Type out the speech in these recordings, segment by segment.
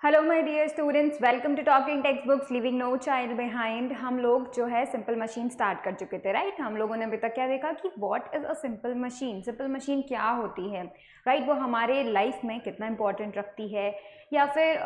Hello my dear students, welcome to talking textbooks leaving no child behind. हम लोग जो है simple machine start कर चुके थे, राइट। हम लोगों ने अभी तक क्या देखा कि what is a simple machine, simple machine क्या होती है, राइट। वो हमारे लाइफ में कितना इंपॉर्टेंट रखती है या फिर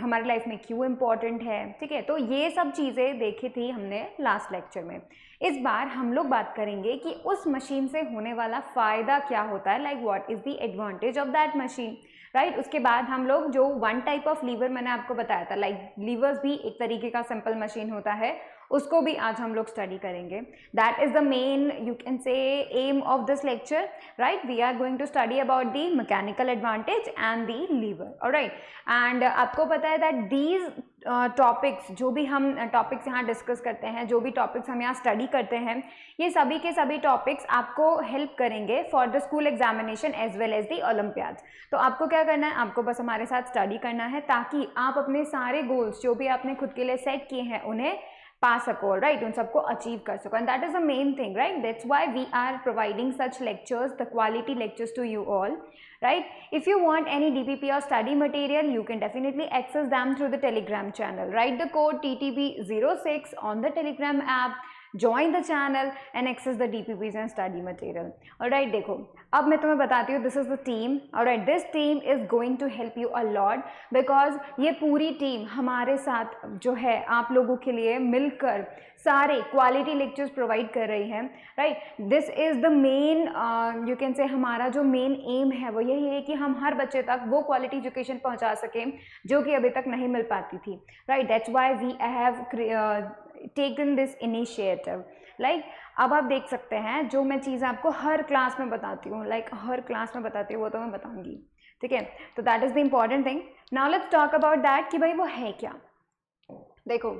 हमारे लाइफ में क्यों इम्पॉर्टेंट है, ठीक है। तो ये सब चीज़ें देखी थी हमने लास्ट लेक्चर में। इस बार हम लोग बात करेंगे कि उस मशीन से होने वाला फ़ायदा क्या होता है, like what is the advantage of that machine, right. उसके बाद हम लोग जो वन टाइप ऑफ लीवर मैंने आपको बताया था, लाइक लीवर्स भी एक तरीके का सिंपल मशीन होता है, उसको भी आज हम लोग स्टडी करेंगे। That is the main you can say aim of this lecture, right. We are going to study about the mechanical advantage and the lever, alright. एंड आपको पता है दैट दीज टॉपिक्स, जो भी हम टॉपिक्स यहाँ डिस्कस करते हैं, जो भी टॉपिक्स हम यहाँ स्टडी करते हैं, ये सभी के सभी टॉपिक्स आपको हेल्प करेंगे for the school examination as well as the olympiad. तो आपको क्या करना है, आपको बस हमारे साथ स्टडी करना है ताकि आप अपने सारे गोल्स जो भी आपने खुद के लिए सेट किए हैं उन्हें पा सको, राइट, उन सबको अचीव कर सको। And that is the main thing, right. That's why we are providing such lectures, the quality lectures to you all, right? If you want any DPP or study material, you can definitely access them through the Telegram channel. Write the code TTB06 on the Telegram app, join the channel and access the DPPs and study material. Alright, देखो अब मैं तुम्हें बताती हूँ, this is the team. Alright, this team is going to help you a lot because ये पूरी team हमारे साथ जो है आप लोगों के लिए मिलकर सारे क्वालिटी लेक्चर्स प्रोवाइड कर रही है, right. This is the main you can से हमारा जो मेन एम है वो यही है कि हम हर बच्चे तक वो क्वालिटी एजुकेशन पहुंचा सकें जो कि अभी तक नहीं मिल पाती थी, right. That's why we have taken this initiative, like. अब आप देख सकते हैं जो मैं चीज़ आपको हर क्लास में बताती हूँ, लाइक हर क्लास में बताती हूँ वो तो मैं बताऊँगी, ठीक है। तो that is the important thing. Now let's talk about that कि भाई वो है क्या। देखो,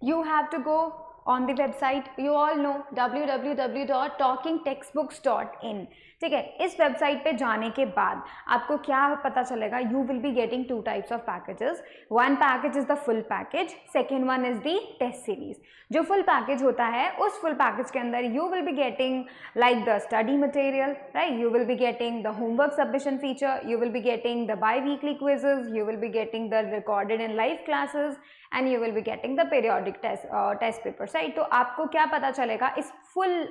you have to go on the website, you all know, www.talkingtextbooks.in, ठीक है। इस वेबसाइट पे जाने के बाद आपको क्या पता चलेगा, you will be getting two types of packages. One package is the full package, second one is the test series. जो फुल पैकेज होता है उस फुल पैकेज के अंदर you will be getting like the study material, right. You will be getting the homework submission feature, you will be getting the bi-weekly quizzes, you will be getting the recorded and live classes and you will be getting the periodic test papers, right। तो आपको क्या पता चलेगा इस full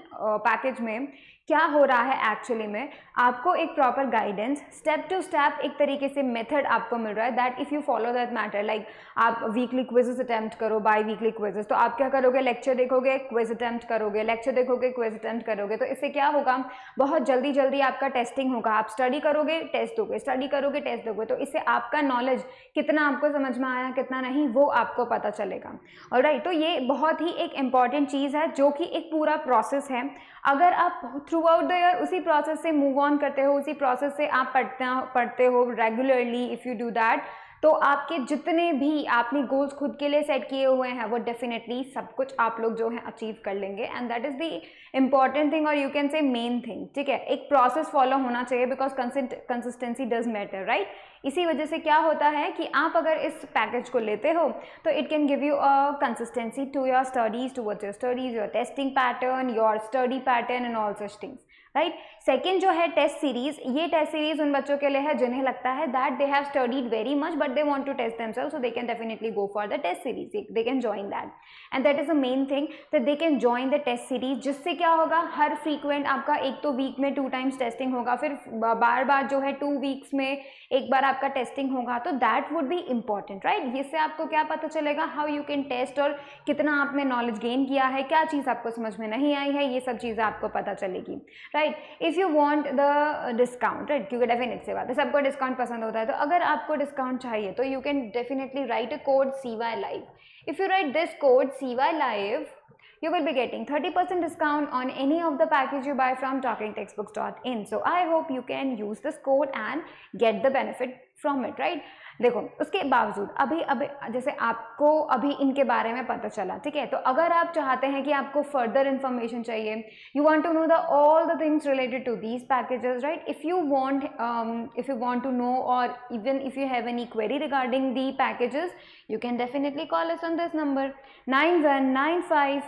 package में क्या हो रहा है एक्चुअली में, आपको एक proper guidance, step to step एक तरीके से मेथड आपको मिल रहा है। That if you follow that matter, like आप वीकली क्विजेस अटेम्प्ट करो, बाई वीकली क्विजेस, तो आप क्या करोगे, लेक्चर देखोगे, क्विज अटेम्प्ट करोगे, लेक्चर देखोगे, क्विज अटेम्प्ट करोगे, तो इससे क्या होगा, बहुत जल्दी जल्दी आपका टेस्टिंग होगा। आप स्टडी करोगे, टेस्ट दोगे, स्टडी करोगे, टेस्ट दोगे, तो इससे आपका नॉलेज कितना आपको समझ में आया, कितना नहीं, वो आपको पता चलेगा, ऑलराइट। तो ये बहुत ही एक इम्पॉर्टेंट चीज़ है जो कि एक पूरा प्रोसेस है। अगर आप थ्रू आउट द ईयर उसी प्रोसेस से मूव ऑन करते हो, उसी प्रोसेस से आप पढ़ते हो regularly, if you do that, तो आपके जितने भी आपने गोल्स खुद के लिए सेट किए हुए हैं वो डेफिनेटली सब कुछ आप लोग जो है अचीव कर लेंगे। And that is the important thing or you can say main thing, ठीक है। एक प्रोसेस फॉलो होना चाहिए because consistency does matter, right. इसी वजह से क्या होता है कि आप अगर इस पैकेज को लेते हो तो it can give you a consistency to your studies, towards your studies, your testing pattern, your study pattern and all such things, right. Second जो है टेस्ट सीरीज, ये टेस्ट सीरीज उन बच्चों के लिए है जिन्हें लगता है that they have studied very much but they want to test themselves, so they can definitely go for the test series, they can join that. And that is the main thing that they can join the test series, जिससे क्या होगा, हर frequent आपका एक तो week में 2 times testing होगा, फिर बार बार जो है 2 वीक्स में एक बार आपका टेस्टिंग होगा, तो that would be important, right. इससे आपको क्या पता चलेगा, हाउ यू कैन टेस्ट, और कितना आपने नॉलेज गेन किया है, क्या चीज़ आपको समझ में नहीं आई है, ये सब चीज़ें आपको पता चलेगी, right. If you want the discount, right, क्योंकि डेफिनेट से बात है, सबको डिस्काउंट पसंद होता है, तो अगर आपको डिस्काउंट चाहिए तो you can definitely right a code CY Live. If you write this code CY Live, you will be getting 30% discount on any of the package you buy from talkingtextbooks.in. So I hope you can use this code and get the benefit from it, right? देखो, उसके बावजूद अभी जैसे आपको अभी इनके बारे में पता चला, ठीक है। तो अगर आप चाहते हैं कि आपको फर्दर इन्फॉर्मेशन चाहिए, you want to know the all the things related to these packages, right. If you want to know or even if you have any query regarding the packages, you can definitely call us on this number 9195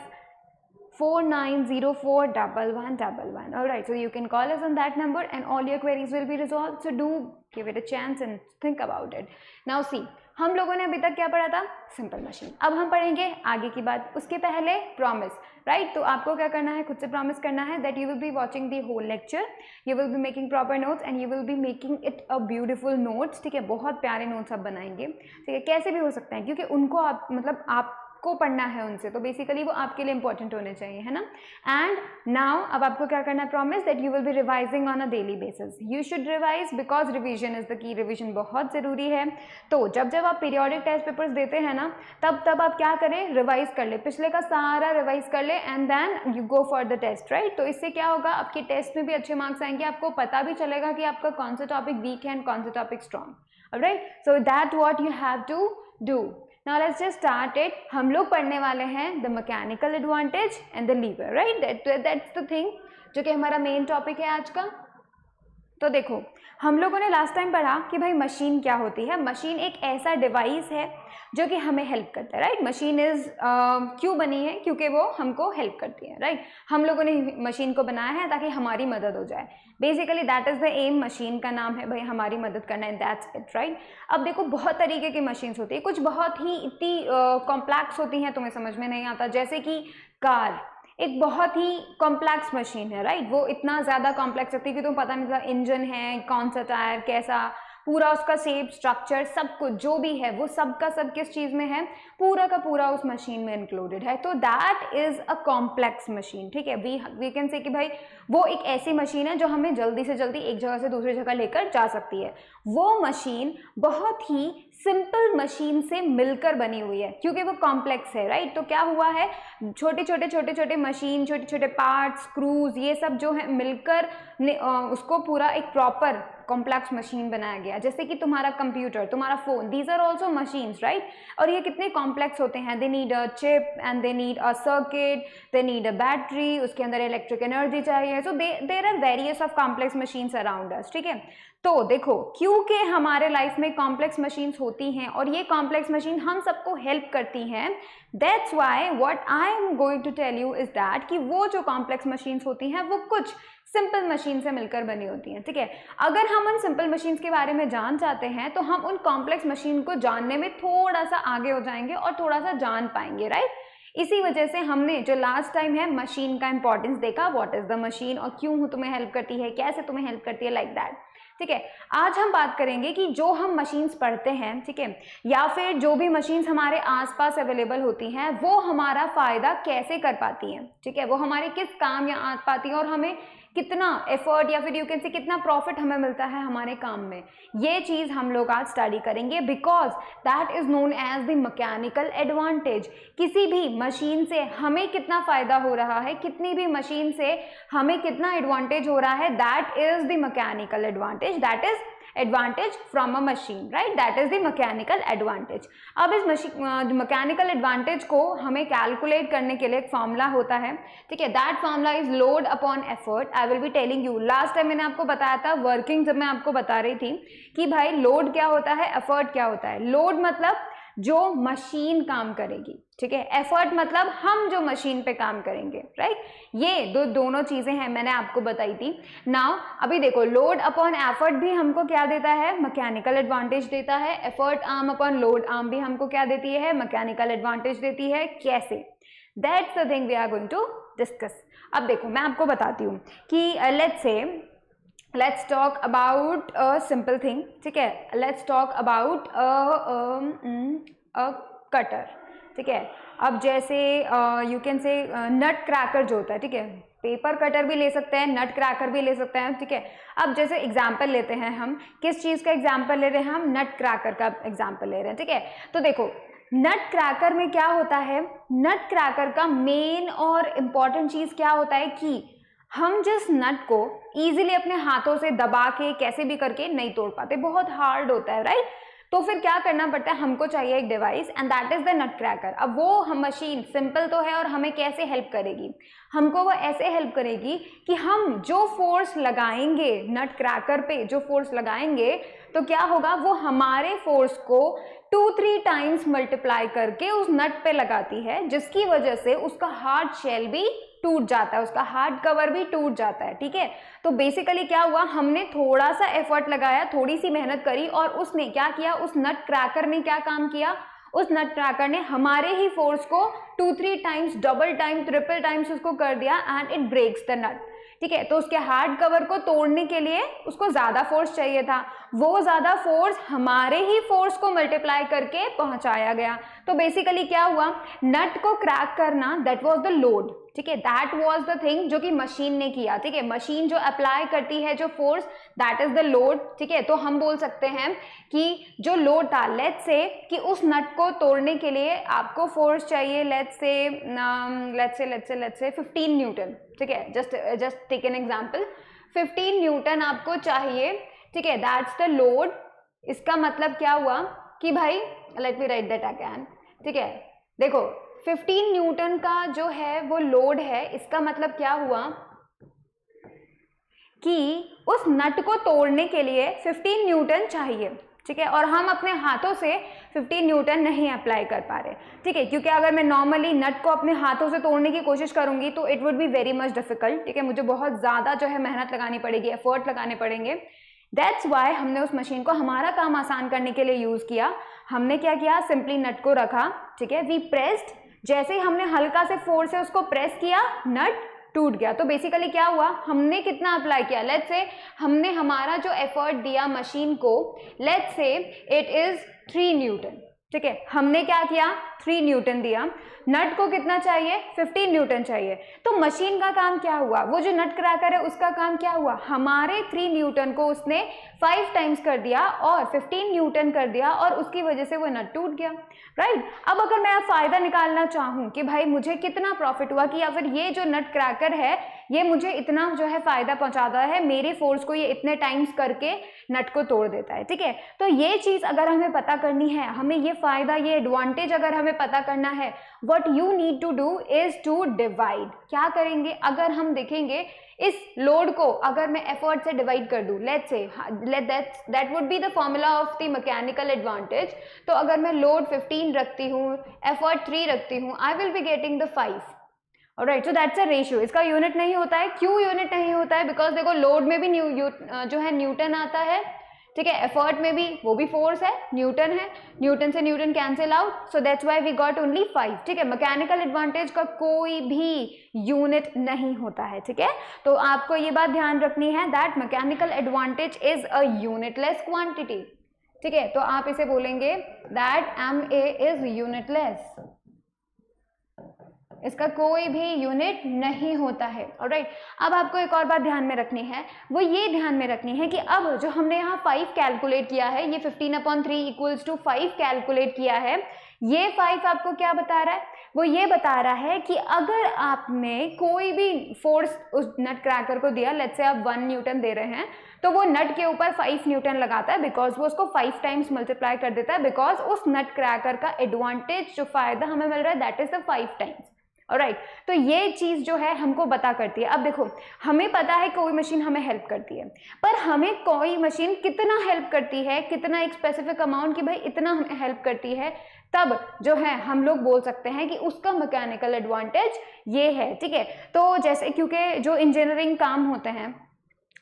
49041111. All right, so you can call us on that number and all your queries will be resolved. So do give it a chance and think about it. Now see, हम लोगों ने अभी तक क्या पढ़ा था? Simple machine. अब हम पढ़ेंगे आगे की बात। उसके पहले प्रॉमिस, राइट? तो आपको क्या करना है, खुद से प्रॉमिस करना है that you will be watching the whole lecture, you will be making proper notes and you will be making it a beautiful notes, ठीक है? बहुत प्यारे नोट्स आप बनाएंगे, ठीक है? कैसे भी हो सकते हैं, क्योंकि उनको आप मतलब आपको पढ़ना है उनसे, तो बेसिकली वो आपके लिए इंपॉर्टेंट होने चाहिए, है ना? एंड नाउ अब आपको क्या करना है, promise that you will B revising on a daily basis. You should revise because revision is the key, revision बहुत ज़रूरी है। तो जब जब आप पीरियोडिक टेस्ट पेपर्स देते हैं ना, तब आप क्या करें, रिवाइज कर ले, पिछले का सारा रिवाइज कर ले and then you go for the test, right? तो इससे क्या होगा, आपके टेस्ट में भी अच्छे मार्क्स आएंगे, आपको पता भी चलेगा कि आपका कौन सा टॉपिक वीक है एंड कौन सा topic strong, alright? So that what you have to do. Now let's just start it. हम लोग पढ़ने वाले हैं the mechanical advantage and the lever, right? That's the thing जो कि हमारा मेन टॉपिक है आज का। तो देखो, हम लोगों ने लास्ट टाइम पढ़ा कि भाई मशीन क्या होती है। मशीन एक ऐसा डिवाइस है जो कि हमें हेल्प करता है, राइट? मशीन इज क्यों बनी है? क्योंकि वो हमको हेल्प करती है, राइट? हम लोगों ने मशीन को बनाया है ताकि हमारी मदद हो जाए। Basically that is the um, machine का नाम है भाई हमारी मदद करना है, दैट्स इट, राइट? अब देखो, बहुत तरीके की मशीन्स होती है, कुछ बहुत ही इतनी कॉम्प्लेक्स होती हैं तुम्हें समझ में नहीं आता, जैसे कि कार एक बहुत ही कॉम्प्लेक्स मशीन है, राइट? वो इतना ज़्यादा कॉम्प्लेक्स होती है कि तुम्हें पता नहीं चलता इंजन है, कौन सा टायर, कैसा, पूरा उसका शेप, स्ट्रक्चर, सब कुछ जो भी है वो सब का सब किस चीज़ में है, पूरा का पूरा उस मशीन में इंक्लूडेड है। तो that is a complex machine, ठीक है? वी कैन से कि भाई वो एक ऐसी मशीन है जो हमें जल्दी से जल्दी एक जगह से दूसरी जगह लेकर जा सकती है। वो मशीन बहुत ही सिंपल मशीन से मिलकर बनी हुई है क्योंकि वो कॉम्प्लेक्स है, राइट? तो क्या हुआ है, छोटे छोटे मशीन, छोटे छोटे पार्ट्स, स्क्रूज, ये सब जो है मिलकर उसको पूरा एक प्रॉपर कॉम्प्लेक्स मशीन बनाया गया। जैसे कि तुम्हारा कंप्यूटर, तुम्हारा phone, these are also machines, right? और ये कितने कॉम्प्लेक्स होते हैं, they need a chip and they need a circuit, they need a battery, उसके अंदर इलेक्ट्रिक एनर्जी चाहिए। So there are various of complex machines around us, ठीक है? तो देखो, क्योंकि हमारे लाइफ में कॉम्प्लेक्स मशीन्स होती हैं और ये कॉम्प्लेक्स मशीन हम सबको हेल्प करती हैं, that's why what I am going to tell you is that कि वो जो कॉम्प्लेक्स मशीन्स होती हैं वो कुछ सिंपल मशीन से मिलकर बनी होती हैं, ठीक है? अगर हम उन सिंपल मशीन्स के बारे में जान चाहते हैं तो हम उन कॉम्प्लेक्स मशीन को जानने में थोड़ा सा आगे हो जाएंगे और थोड़ा सा जान पाएंगे, राइट? इसी वजह से हमने जो लास्ट टाइम है मशीन का इंपॉर्टेंस देखा, व्हाट इज द मशीन और क्यों तुम्हें हेल्प करती है, कैसे तुम्हें हेल्प करती है, लाइक दैट, ठीक है? आज हम बात करेंगे कि जो हम मशीन्स पढ़ते हैं, ठीक है, या फिर जो भी मशीन्स हमारे आसपास अवेलेबल होती हैं वो हमारा फायदा कैसे कर पाती हैं, ठीक है? वो हमारे किस काम या आ पाती हैं और हमें कितना एफर्ट या फिर यू कैन से कितना प्रॉफिट हमें मिलता है हमारे काम में, ये चीज़ हम लोग आज स्टडी करेंगे because that is known as the mechanical advantage. किसी भी मशीन से हमें कितना फायदा हो रहा है, कितनी भी मशीन से हमें कितना एडवांटेज हो रहा है, that is the mechanical advantage, that is advantage from a machine, right? That is the mechanical advantage. अब इस मैकेनिकल एडवांटेज को हमें कैलकुलेट करने के लिए एक फॉर्मूला होता है, ठीक है? That formula is load upon effort. I will be telling you, last time मैंने आपको बताया था वर्किंग, जब मैं आपको बता रही थी कि भाई लोड क्या होता है, एफर्ट क्या होता है। लोड मतलब जो मशीन काम करेगी, ठीक है? एफर्ट मतलब हम जो मशीन पे काम करेंगे, राइट? ये दोनों चीजें हैं, मैंने आपको बताई थी। नाउ अभी देखो, लोड अपॉन एफर्ट भी हमको क्या देता है, मैकेनिकल एडवांटेज देता है। Effort arm upon load arm भी हमको क्या देती है, मैकेनिकल एडवांटेज देती है। कैसे, that's the thing we are going to discuss. अब देखो, मैं आपको बताती हूँ कि let's talk about a simple thing, ठीक है? let's talk about a cutter, ठीक है? अब जैसे यू कैन से नट क्रैकर जो होता है, ठीक है? पेपर कटर भी ले सकते हैं, नट क्रैकर भी ले सकते हैं, ठीक है? अब जैसे एग्जाम्पल लेते हैं, हम किस चीज़ का एग्जाम्पल ले रहे हैं, हम नट क्रैकर का एग्जाम्पल ले रहे हैं, ठीक है? तो देखो, नट क्रैकर में क्या होता है, नट क्रैकर का मेन और इम्पॉर्टेंट चीज़ क्या होता है कि हम जिस नट को इजीली अपने हाथों से दबा के कैसे भी करके नहीं तोड़ पाते, बहुत हार्ड होता है, राइट? तो फिर क्या करना पड़ता है, हमको चाहिए एक device and that is the nut cracker. अब वो हम मशीन सिंपल तो है और हमें कैसे हेल्प करेगी, हमको वो ऐसे हेल्प करेगी कि हम जो फोर्स लगाएंगे नट क्रैकर पे, जो फोर्स लगाएंगे तो क्या होगा, वो हमारे फोर्स को 2-3 टाइम्स मल्टीप्लाई करके उस नट पे लगाती है, जिसकी वजह से उसका हार्ड शेल भी टूट जाता है, उसका हार्ड कवर भी टूट जाता है, ठीक है। तो बेसिकली क्या हुआ, हमने थोड़ा सा एफर्ट लगाया, थोड़ी सी मेहनत करी और उसने क्या किया, उस नट क्रैकर ने क्या काम किया, उस नट क्रैकर ने हमारे ही फोर्स को 2-3 times, double time, triple times उसको कर दिया एंड इट ब्रेक्स द नट, ठीक है। तो उसके हार्ड कवर को तोड़ने के लिए उसको ज्यादा फोर्स चाहिए था, वो ज्यादा फोर्स हमारे ही फोर्स को मल्टीप्लाई करके पहुंचाया गया। तो बेसिकली क्या हुआ, नट को क्रैक करना, दैट वाज द लोड, ठीक है, दैट वाज द थिंग जो कि मशीन ने किया, ठीक है। मशीन जो अप्लाई करती है जो force, that is the load, ठीक है। तो हम बोल सकते हैं कि जो लोड था, लेट्स से कि उस नट को तोड़ने के लिए आपको फोर्स चाहिए, लेट्स से 15 न्यूटन, ठीक है। Just take an example, 15 newton आपको चाहिए, ठीक है, दैट्स द लोड। इसका मतलब क्या हुआ कि भाई, let me right that again, ठीक है। देखो 15 न्यूटन का जो है वो लोड है, इसका मतलब क्या हुआ कि उस नट को तोड़ने के लिए 15 न्यूटन चाहिए, ठीक है। और हम अपने हाथों से 15 न्यूटन नहीं अप्लाई कर पा रहे, ठीक है, क्योंकि अगर मैं नॉर्मली नट को अपने हाथों से तोड़ने की कोशिश करूंगी तो it would be very much difficult, ठीक है। मुझे बहुत ज़्यादा जो है मेहनत लगानी पड़ेगी, एफर्ट लगाने पड़ेंगे। दैट्स वाई हमने उस मशीन को हमारा काम आसान करने के लिए यूज़ किया। हमने क्या किया, सिंपली नट को रखा, ठीक है, वी प्रेस्ड, जैसे ही हमने हल्का से फोर्स से उसको प्रेस किया, नट टूट गया। तो बेसिकली क्या हुआ, हमने कितना अप्लाई किया, लेट्स से हमने हमारा जो एफर्ट दिया मशीन को, let's say it is 3 Newton, ठीक है। हमने क्या किया, 3 न्यूटन दिया, नट को कितना चाहिए, 15 न्यूटन चाहिए। तो मशीन का काम क्या हुआ, वो जो नट क्रैकर है उसका काम क्या हुआ, हमारे 3 न्यूटन को उसने 5 टाइम्स कर दिया और 15 न्यूटन कर दिया और उसकी वजह से वो नट टूट गया, राइट। अब अगर मैं फायदा निकालना चाहूँ कि भाई मुझे कितना प्रॉफिट हुआ, कि या फिर ये जो नट क्रैकर है ये मुझे इतना जो है फायदा पहुंचाता है, मेरे फोर्स को ये इतने टाइम्स करके नट को तोड़ देता है, ठीक है। तो ये चीज अगर हमें पता करनी है, हमें ये फायदा, ये एडवांटेज अगर हमें पता करना है, what you need to do is to divide। क्या करेंगे, अगर हम देखेंगे इस लोड को अगर मैं एफर्ट से डिवाइड कर दूं, let's say that would be the formula of the mechanical advantage. तो अगर मैं लोड 15 रखती हूँ, एफर्ट 3 रखती हूँ, I will be getting the 5, alright. So that's a ratio. इसका यूनिट नहीं होता है, क्यों यूनिट नहीं होता है, बिकॉज देखो लोड में भी जो है न्यूटन आता है, ठीक है, एफर्ट में भी वो भी फोर्स है, न्यूटन से newton cancel out, so that's why we got only 5, ठीक है। मैकेनिकल एडवांटेज का कोई भी यूनिट नहीं होता है, ठीक है। तो आपको ये बात ध्यान रखनी है that mechanical advantage is a unitless quantity, ठीक है। तो आप इसे बोलेंगे दैट MA इज यूनिटलेस, इसका कोई भी यूनिट नहीं होता है, ऑलराइट। अब आपको एक और बात ध्यान में रखनी है, वो ये ध्यान में रखनी है कि अब जो हमने यहाँ 5 कैलकुलेट किया है, ये 15/3 इक्वल्स टू 5 कैलकुलेट किया है, ये 5 आपको क्या बता रहा है, वो ये बता रहा है कि अगर आपने कोई भी फोर्स उस नट क्रैकर को दिया, लेट्स से आप 1 न्यूटन दे रहे हैं, तो वो नट के ऊपर 5 न्यूटन लगाता है, बिकॉज वो उसको 5 टाइम्स मल्टीप्लाई कर देता है, बिकॉज उस नट क्रैकर का एडवांटेज जो फायदा हमें मिल रहा है that is the 5 times, alright. तो ये चीज जो है हमको पता करती है। अब देखो हमें पता है कोई मशीन हमें हेल्प करती है, पर हमें कोई मशीन कितना हेल्प करती है, कितना एक स्पेसिफिक अमाउंट, कि भाई इतना हमें हेल्प करती है, तब जो है हम लोग बोल सकते हैं कि उसका मैकेनिकल एडवांटेज ये है, ठीक है। तो जैसे क्योंकि जो इंजीनियरिंग काम होते हैं,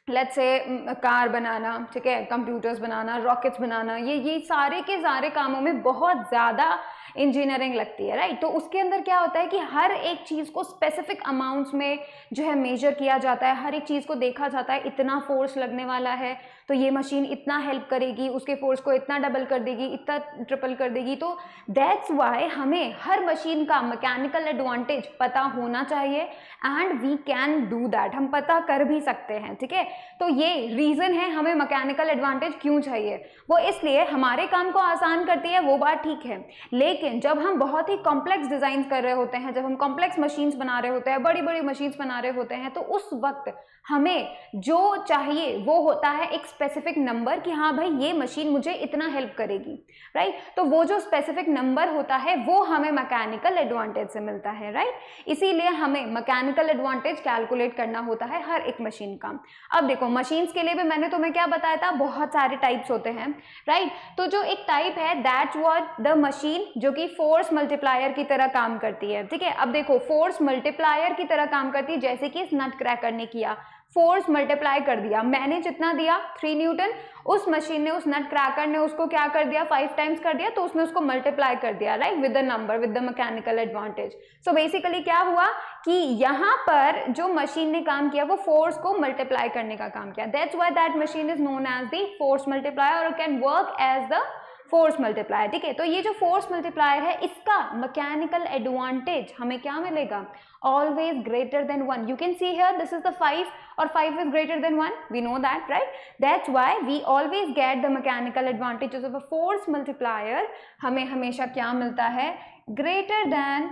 लेट्स से कार बनाना, ठीक है, कंप्यूटर्स बनाना, रॉकेट्स बनाना, ये सारे के सारे कामों में बहुत ज़्यादा इंजीनियरिंग लगती है, राइट। तो उसके अंदर क्या होता है कि हर एक चीज़ को स्पेसिफिक अमाउंट्स में जो है मेजर किया जाता है, हर एक चीज़ को देखा जाता है, इतना फोर्स लगने वाला है तो ये मशीन इतना हेल्प करेगी, उसके फोर्स को इतना डबल कर देगी, इतना ट्रिपल कर देगी। तो दैट्स वाई हमें हर मशीन का मैकेनिकल एडवांटेज पता होना चाहिए and we can do that, हम पता कर भी सकते हैं, ठीक है। तो ये रीज़न है हमें मैकेनिकल एडवांटेज क्यों चाहिए, वो इसलिए हमारे काम को आसान करती है, वो बात ठीक है, लेकिन जब हम बहुत ही कॉम्प्लेक्स डिज़ाइन कर रहे होते हैं, जब हम कॉम्प्लेक्स मशीन्स बना रहे होते हैं, बड़ी बड़ी मशीन्स बना रहे होते हैं, तो उस वक्त हमें जो चाहिए वो होता है एक स्पेसिफिक नंबर कि हाँ भाई ये मशीन मुझे इतना हेल्प करेगी, राइट। तो वो जो स्पेसिफिक नंबर होता है वो हमें मैकेनिकल एडवांटेज से मिलता है, राइट। इसीलिए हमें मैकेनिकल एडवांटेज कैलकुलेट करना होता है हर एक मशीन का। अब देखो मशीन्स के लिए भी मैंने तुम्हें क्या बताया था, बहुत सारे टाइप्स होते हैं, राइट। तो जो एक टाइप है दैट्स व्हाट द मशीन जो कि फोर्स मल्टीप्लायर की तरह काम करती है, ठीक है। अब देखो फोर्स मल्टीप्लायर की तरह काम करती है, जैसे कि इस नट क्रैकर ने किया, फोर्स मल्टीप्लाई कर दिया, मैंने जितना दिया 3 न्यूटन, उस मशीन ने, उस नट क्रैकर ने उसको क्या कर दिया 5 टाइम्स कर दिया, तो उसने उसको मल्टीप्लाई कर दिया, right, with the number, with the mechanical advantage. So basically क्या हुआ कि यहाँ पर जो मशीन ने काम किया वो फोर्स को मल्टीप्लाई करने का काम किया, that's why that machine is known as the force multiplier और can work as the force multiplier, ठीक है। तो ये जो फोर्स मल्टीप्लायर है इसका मैकेनिकल एडवांटेज हमें क्या मिलेगा, always greater than 1। You can see here this is the 5 और 5 is greater than 1, we know that, right. That's why we always get the mechanical advantages of a force multiplier. हमें हमेशा क्या मिलता है, greater than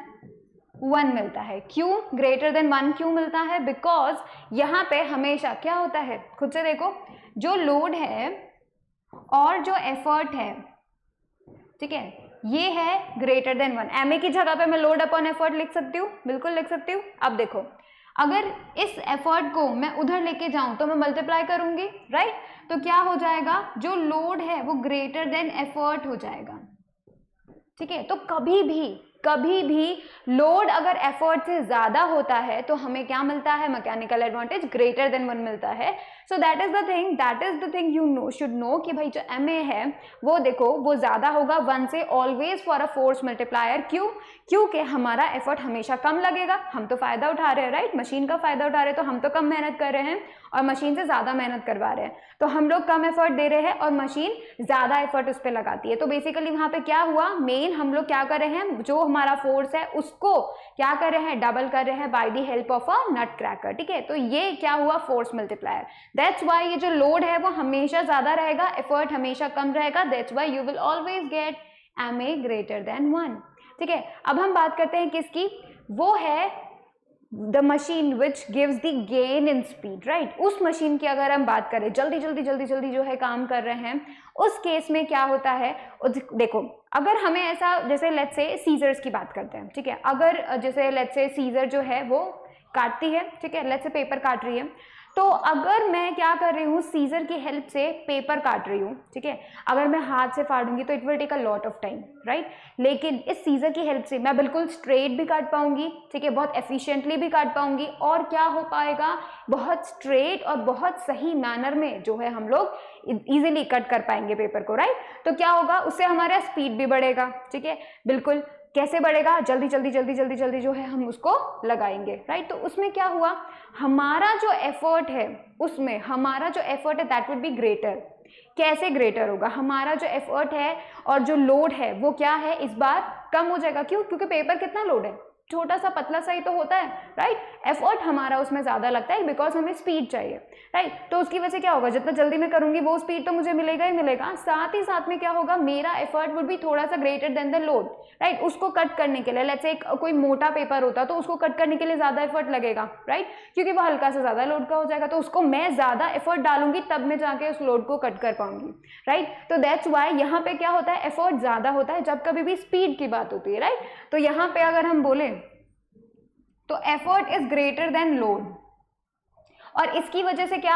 1 मिलता है। क्यों greater than 1 क्यों मिलता है, बिकॉज यहाँ पे हमेशा क्या होता है, खुद से देखो, जो लोड है और जो एफर्ट है, ठीक है, ये है ग्रेटर देन 1। एम ए की जगह पे मैं लोड अपॉन एफर्ट लिख सकती हूँ, बिल्कुल लिख सकती हूँ। अब देखो अगर इस एफर्ट को मैं उधर लेके जाऊं तो मैं मल्टीप्लाई करूंगी, राइट। तो क्या हो जाएगा, जो लोड है वो ग्रेटर देन एफर्ट हो जाएगा, ठीक है। तो कभी भी लोड अगर एफर्ट से ज्यादा होता है तो हमें क्या मिलता है, मैकेनिकल एडवांटेज ग्रेटर देन 1 मिलता है। So that is the thing you know should know कि भाई जो एम ए है वो देखो वो ज्यादा होगा 1 से, always for a force multiplier. क्योंकि हमारा एफर्ट हमेशा कम लगेगा, हम तो फायदा उठा रहे हैं, राइट, मशीन का फायदा उठा रहे हैं, तो हम तो कम मेहनत कर रहे हैं और मशीन से ज्यादा मेहनत करवा रहे हैं, तो हम लोग कम एफर्ट दे रहे हैं और मशीन ज्यादा एफर्ट उस पर लगाती है। तो बेसिकली वहां पे क्या हुआ, मेन हम लोग क्या कर रहे हैं, जो हमारा फोर्स है उसको क्या कर रहे हैं, डबल कर रहे हैं by the help of a nut cracker, ठीक है। तो ये क्या हुआ, फोर्स मल्टीप्लायर। दैट्स व्हाई ये जो लोड है वो हमेशा ज्यादा रहेगा, एफर्ट हमेशा कम रहेगा, that's why you will always get M A greater than 1, ठीक है। अब हम बात करते हैं किसकी, वो है the machine which gives the gain in speed, right. उस मशीन की अगर हम बात करें, जल्दी जो है काम कर रहे हैं, उस केस में क्या होता है, देखो अगर हमें ऐसा, जैसे लेट्स से सीजर्स की बात करते हैं, ठीक है। अगर जैसे लेट्स से सीजर जो है वो काटती है, ठीक है, लेट्स से पेपर काट रही है, तो अगर मैं क्या कर रही हूँ, सीजर की हेल्प से पेपर काट रही हूँ, ठीक है, अगर मैं हाथ से फाड़ूंगी तो it will take a lot of time, right. लेकिन इस सीजर की हेल्प से मैं बिल्कुल स्ट्रेट भी काट पाऊंगी, ठीक है, बहुत एफिशिएंटली भी काट पाऊंगी, और क्या हो पाएगा, बहुत स्ट्रेट और बहुत सही मैनर में जो है हम लोग इजीली कट कर पाएंगे पेपर को, राइट। तो क्या होगा, उससे हमारा स्पीड भी बढ़ेगा, ठीक है, बिल्कुल। कैसे बढ़ेगा, जल्दी जो है हम उसको लगाएंगे, राइट। तो उसमें क्या हुआ, हमारा जो एफर्ट है, उसमें हमारा जो एफर्ट है दैट वुड बी ग्रेटर। कैसे ग्रेटर होगा, हमारा जो एफर्ट है और जो लोड है वो क्या है, इस बार कम हो जाएगा। क्यों, क्योंकि पेपर कितना लोड है, छोटा सा पतला सा ही तो होता है, राइट। एफर्ट हमारा उसमें ज्यादा लगता है बिकॉज हमें स्पीड चाहिए, राइट। तो उसकी वजह से क्या होगा, जितना जल्दी मैं करूंगी वो स्पीड तो मुझे मिलेगा ही मिलेगा, साथ ही साथ में क्या होगा, मेरा एफर्ट वुड भी थोड़ा सा greater than the load, right. उसको कट करने के लिए, लेट्स से कोई मोटा पेपर होता तो उसको कट करने के लिए ज्यादा एफर्ट लगेगा, राइट, क्योंकि वो हल्का से ज्यादा लोड का हो जाएगा, तो उसको मैं ज्यादा एफर्ट डालूंगी तब मैं जाके उस लोड को कट कर पाऊंगी, राइट। तो दैट्स वाई यहाँ पे क्या होता है, एफर्ट ज्यादा होता है जब कभी भी स्पीड की बात होती है, राइट। तो यहाँ पे अगर हम बोले तो effort is greater than load, और इसकी वजह से क्या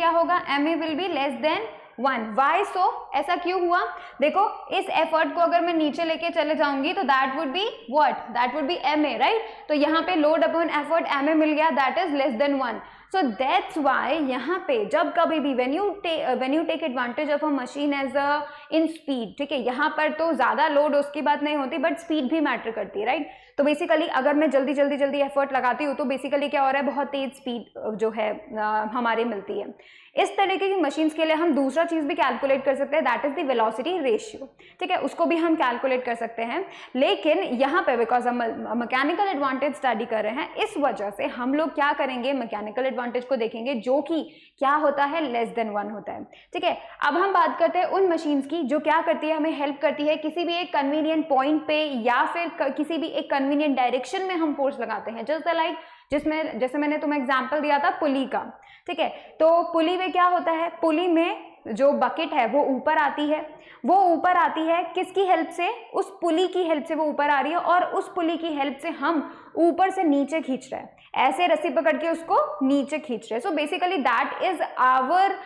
होगा, M A will be less than 1। Why so, ऐसा क्यों हुआ, देखो इस एफर्ट को अगर मैं नीचे लेके चले जाऊंगी तो that would be what, that would be M A, right. तो यहाँ पे load upon effort M A मिल गया, that is less than 1। So that's why यहाँ पे जब कभी भी when you take advantage of a machine as a in speed, ठीक है, यहाँ पर तो ज्यादा लोड उसकी बात नहीं होती बट स्पीड भी मैटर करती है, राइट। तो बेसिकली अगर मैं जल्दी एफर्ट लगाती हूँ तो बेसिकली क्या हो रहा है, बहुत तेज स्पीड जो है हमारी मिलती है। इस तरीके की मशीन्स के लिए हम दूसरा चीज भी कैलकुलेट कर सकते हैं, that is the velocity ratio, ठीक है, उसको भी हम कैलकुलेट कर सकते हैं। लेकिन यहाँ पे बिकॉज हम मैकेनिकल एडवांटेज स्टडी कर रहे हैं, इस वजह से हम लोग क्या करेंगे, मैकेनिकल एडवांटेज को देखेंगे जो कि क्या होता है, लेस देन 1 होता है, ठीक है। अब हम बात करते हैं उन मशीन्स की जो क्या करती है, हमें हेल्प करती है किसी भी एक कन्वीनियंट पॉइंट पे या फिर किसी भी एक कन्वीनियंट डायरेक्शन में हम फोर्स लगाते हैं, जस्ट लाइक जिसमें जैसे मैंने तुम्हें एग्जांपल दिया था पुली का, ठीक है। तो पुली में क्या होता है, पुली में जो बकेट है वो ऊपर आती है, वो ऊपर आती है किसकी हेल्प से, उस पुली की हेल्प से वो ऊपर आ रही है, और उस पुली की हेल्प से हम ऊपर से नीचे खींच रहे हैं, ऐसे रस्सी पकड़ के उसको नीचे खींच रहे हैं। So basically that is our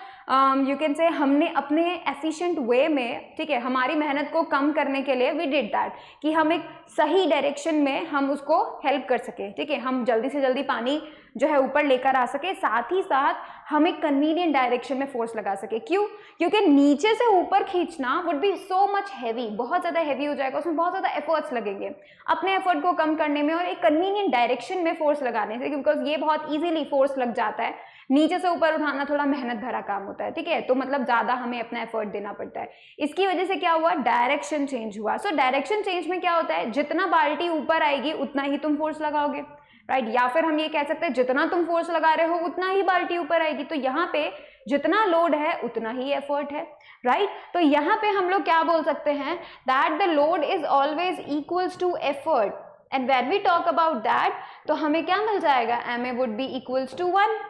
you can say, हमने अपने एफिशिएंट वे में, ठीक है, हमारी मेहनत को कम करने के लिए वी डिड दैट, कि हम एक सही डायरेक्शन में हम उसको हेल्प कर सके, ठीक है, हम जल्दी से जल्दी पानी जो है ऊपर लेकर आ सके, साथ ही साथ हम एक कन्वीनियंट डायरेक्शन में फोर्स लगा सके। क्यों? क्योंकि नीचे से ऊपर खींचना would be so much heavy, बहुत ज़्यादा हैवी हो जाएगा, उसमें बहुत ज़्यादा एफर्ट्स लगेंगे अपने एफर्ट को कम करने में और एक कन्वीनियंट डायरेक्शन में फोर्स लगाने से, बिकॉज ये बहुत ईजिली फोर्स लग जाता है, नीचे से ऊपर उठाना थोड़ा मेहनत भरा काम होता है, ठीक है, तो मतलब ज़्यादा हमें अपना एफर्ट देना पड़ता है। इसकी वजह से क्या हुआ, डायरेक्शन चेंज हुआ। सो डायरेक्शन चेंज में क्या होता है, जितना बाल्टी ऊपर आएगी उतना ही तुम फोर्स लगाओगे, राइट, या फिर हम ये कह सकते हैं जितना तुम फोर्स लगा रहे हो उतना ही बाल्टी ऊपर आएगी, तो यहाँ पे जितना लोड है उतना ही एफर्ट है, राइट। तो यहाँ पे हम लोग क्या बोल सकते हैं, that the load is always equals to effort, and when we talk about that, तो हमें क्या मिल जाएगा, ma would be equals to 1,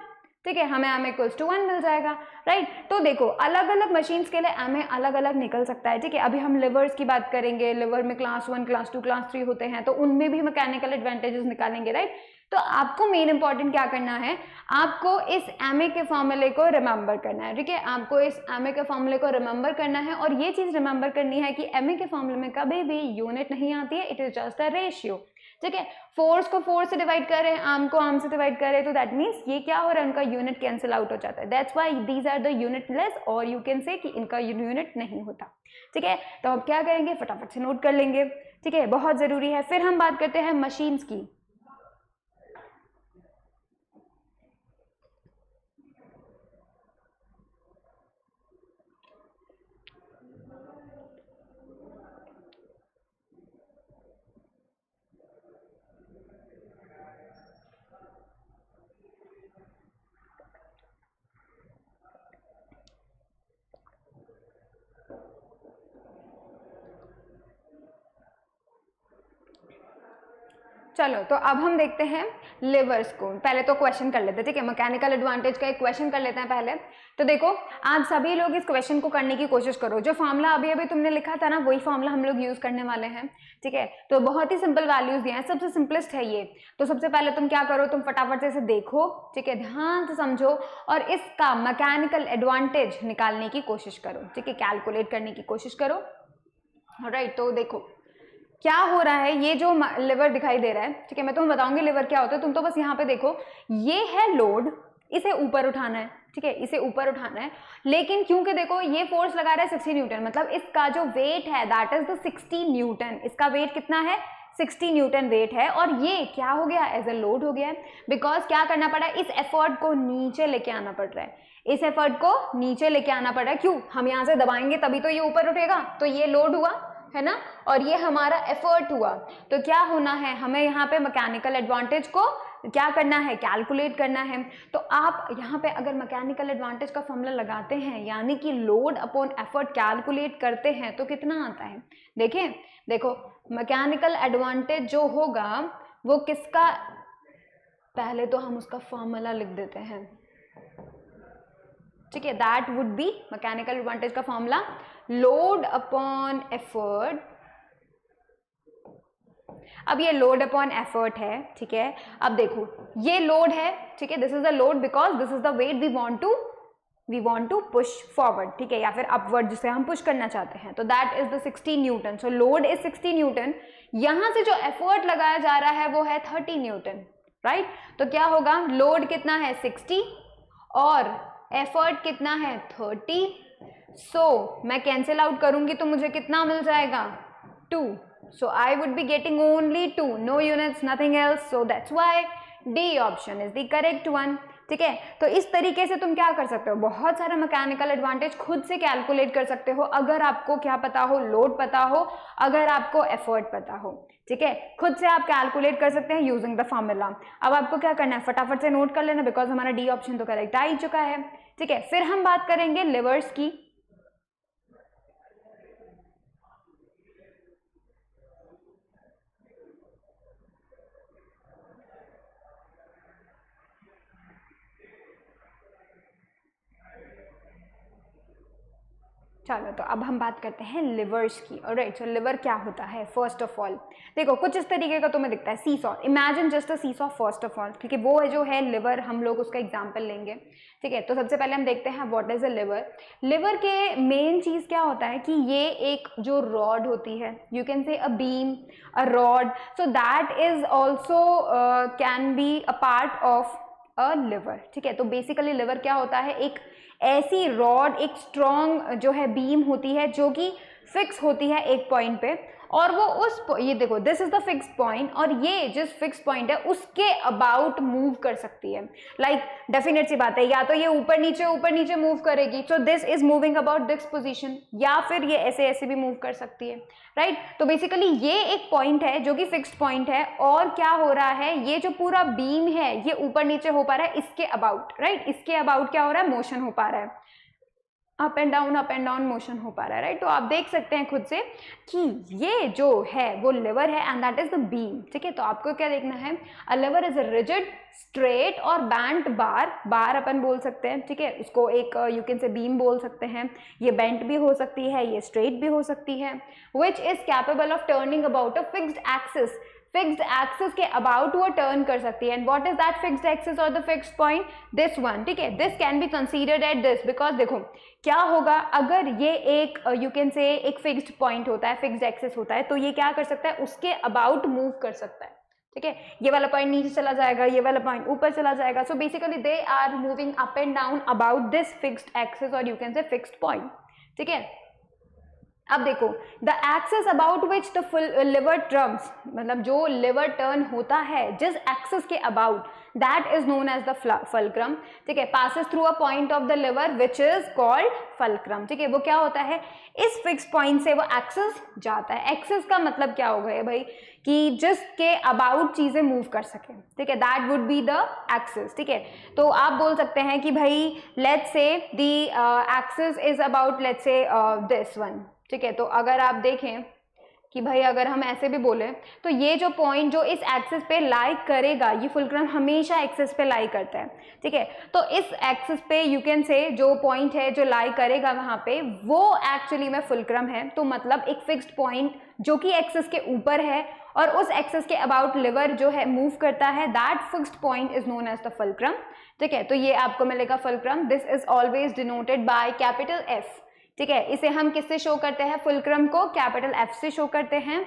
ठीक है, हमें ma इक्वल्स टू 1 मिल जाएगा, राइट। तो देखो अलग अलग मशीन्स के लिए ma अलग अलग निकल सकता है, ठीक है। अभी हम लिवर्स की बात करेंगे, लिवर में क्लास 1, क्लास 2, क्लास 3 होते हैं, तो उनमें भी मैकेनिकल एडवांटेजेस निकालेंगे, राइट। तो आपको मेन इंपॉर्टेंट क्या करना है, आपको इस ma के फॉर्मूले को रिमेंबर करना है, ठीक है, आपको इस ma के फॉर्मूले को रिमेंबर करना है, और ये चीज रिमेंबर करनी है कि ma के फॉर्मूले में कभी भी यूनिट नहीं आती है, it is just a ratio, ठीक है। फोर्स को फोर्स से डिवाइड कर रहे हैं, आर्म को आर्म से डिवाइड कर रहे हैं, तो दैट मीन्स ये क्या हो रहा है, उनका यूनिट कैंसिल आउट हो जाता है, that's why these are the unitless, और यू कैन से कि इनका यूनिट नहीं होता, ठीक है। तो अब क्या करेंगे, फटाफट से नोट कर लेंगे, ठीक है, बहुत जरूरी है। फिर हम बात करते हैं मशीन्स की। चलो तो अब हम देखते हैं लिवर्स को, पहले तो क्वेश्चन कर लेते हैं, ठीक है, मैकेनिकल एडवांटेज का एक क्वेश्चन कर लेते हैं पहले। तो देखो आप सभी लोग इस क्वेश्चन को करने की कोशिश करो, जो फॉर्मूला अभी अभी तुमने लिखा था ना वही फॉर्मूला हम लोग यूज करने वाले हैं, ठीक है। तो बहुत ही सिंपल वैल्यूज दिए हैं, सबसे सिंपलेस्ट है ये। तो सबसे पहले तुम क्या करो, तुम फटाफट से इसे देखो, ठीक है, ध्यान से समझो और इसका मैकेनिकल एडवांटेज निकालने की कोशिश करो, ठीक है, कैलकुलेट करने की कोशिश करो, राइट। तो देखो क्या हो रहा है, ये जो लिवर दिखाई दे रहा है, ठीक है, मैं तुम्हें बताऊंगी लिवर क्या होता है, तुम तो बस यहाँ पे देखो, ये है लोड, इसे ऊपर उठाना है, ठीक है, इसे ऊपर उठाना है, लेकिन क्योंकि देखो ये फोर्स लगा रहा है 60 न्यूटन, मतलब इसका जो वेट है दैट इज द 60 न्यूटन, इसका वेट कितना है, 60 न्यूटन वेट है, और ये क्या हो गया, एज ए लोड हो गया है, बिकॉज क्या करना पड़ा है, इस एफर्ट को नीचे लेके आना पड़ रहा है, इस एफर्ट को नीचे लेके आना पड़ रहा है। क्यों, हम यहाँ से दबाएंगे तभी तो ये ऊपर उठेगा, तो ये लोड हुआ है ना, और ये हमारा एफर्ट हुआ, तो क्या होना है, हमें यहाँ पे मैकेनिकल एडवांटेज को क्या करना है, कैलकुलेट करना है। तो आप यहाँ पे अगर मैकेनिकल एडवांटेज का फॉर्मूला लगाते हैं, यानी कि लोड अपॉन एफर्ट कैलकुलेट करते हैं, तो कितना आता है, देखिए, देखो मैकेनिकल एडवांटेज जो होगा वो किसका, पहले तो हम उसका फॉर्मूला लिख देते हैं, ठीक है, that would B mechanical advantage का फॉर्मूला लोड अपॉन एफर्ट। अब ये लोड अपॉन एफर्ट है, ठीक है, अब देखो ये लोड है, ठीक है, this is the load because this is the weight we want to push forward, ठीक है, या फिर अपवर्ड जिसे हम पुश करना चाहते हैं, तो that is the 60 Newton, so load is 60 Newton, यहां से जो एफर्ट लगाया जा रहा है वो है 30 न्यूटन, राइट। तो क्या होगा, लोड कितना है 60 और एफर्ट कितना है 30, सो मैं कैंसिल आउट करूंगी तो मुझे कितना मिल जाएगा 2, so I would be getting only 2, no units, nothing else, so that's why D option is the correct one, ठीक है। तो इस तरीके से तुम क्या कर सकते हो, बहुत सारा मैकेनिकल एडवांटेज खुद से कैलकुलेट कर सकते हो, अगर आपको क्या पता हो, लोड पता हो, अगर आपको एफर्ट पता हो, ठीक है, खुद से आप कैलकुलेट कर सकते हैं यूजिंग द फॉर्मूला। अब आपको क्या करना है, फटाफट से नोट कर लेना, बिकॉज हमारा डी ऑप्शन तो करेक्ट आ ही चुका है, ठीक है। फिर हम बात करेंगे लिवर्स की। चलो तो अब हम बात करते हैं लिवर्स की। ऑलराइट, सो लिवर क्या होता है? फर्स्ट ऑफ ऑल देखो कुछ इस तरीके का तुम्हें दिखता है, seesaw, imagine just a seesaw first of all, क्योंकि वो है जो है लिवर, हम लोग उसका एग्जांपल लेंगे। ठीक है, तो सबसे पहले हम देखते हैं what is a liver. Liver के मेन चीज़ क्या होता है कि ये एक जो रॉड होती है, यू कैन से a beam, a rod, so that is also can be a part of a liver. ठीक है, तो बेसिकली लिवर क्या होता है? एक ऐसी रॉड, एक स्ट्रॉन्ग जो है बीम होती है जो कि फिक्स होती है एक पॉइंट पे, और वो उस ये देखो this is the fix point, और ये जिस फिक्स पॉइंट है उसके अबाउट मूव कर सकती है। लाइक डेफिनेट सी बात है, या तो ये ऊपर नीचे मूव करेगी, so this is moving about this position, या फिर ये ऐसे ऐसे भी मूव कर सकती है। राइट, तो बेसिकली ये एक पॉइंट है जो कि फिक्स्ड पॉइंट है, और क्या हो रहा है, ये जो पूरा बीम है ये ऊपर नीचे हो पा रहा है इसके अबाउट। राइट, इसके अबाउट क्या हो रहा है? मोशन हो पा रहा है, अप एंड डाउन मोशन हो पा रहा है। राइट, तो आप देख सकते हैं खुद से कि ये जो है वो लिवर है and that is the beam. ठीक है, तो आपको क्या देखना है? A lever is a rigid, straight or bent बार अपन बोल सकते हैं। ठीक है, इसको एक यू कैन से बीम बोल सकते हैं। ये बेंट भी हो सकती है, ये स्ट्रेट भी हो सकती है, which is capable of turning about a fixed axis. Fixed axis के अबाउट वो टर्न कर सकती है। And what is that fixed axis or the fixed point? This one. ठीक है, this can be considered at this, because देखो क्या होगा, अगर ये एक यू कैन से एक फिक्स्ड पॉइंट होता है, फिक्स्ड एक्सिस होता है, तो ये क्या कर सकता है? उसके अबाउट मूव कर सकता है। ठीक है, ये वाला पॉइंट नीचे चला जाएगा, ये वाला पॉइंट ऊपर चला जाएगा, so basically they are moving up and down about this fixed axis or you can say fixed point. ठीक है, अब देखो the axis about which the lever turns, मतलब जो लिवर टर्न होता है जिस एक्सिस के about, that is known as the fulcrum. ठीक है, passes through a point of the lever which is called fulcrum. ठीक है, वो क्या होता है? इस फिक्स पॉइंट से वो एक्सिस जाता है। एक्सिस का मतलब क्या हो गया भाई? कि जिसके अबाउट चीजें मूव कर सके। ठीक है, that would be the axis. ठीक है, तो आप बोल सकते हैं कि भाई let's say the axis is about let's say this one. ठीक है, तो अगर आप देखें कि भाई अगर हम ऐसे भी बोले तो ये जो पॉइंट जो इस एक्सिस पे लाई करेगा, ये फुलक्रम हमेशा एक्सिस पे लाई करता है। ठीक है, तो इस एक्सिस पे यू कैन से जो पॉइंट है जो लाई करेगा वहां पे, वो एक्चुअली में फुलक्रम है। तो मतलब एक फिक्स्ड पॉइंट जो कि एक्सिस के ऊपर है और उस एक्सिस के अबाउट लिवर जो है मूव करता है, that fixed point is known as the fulcrum. ठीक है, तो ये आपको मिलेगा fulcrum. This is always denoted by capital F. ठीक है, इसे हम किससे शो करते हैं? फुलक्रम को कैपिटल एफ से शो करते हैं।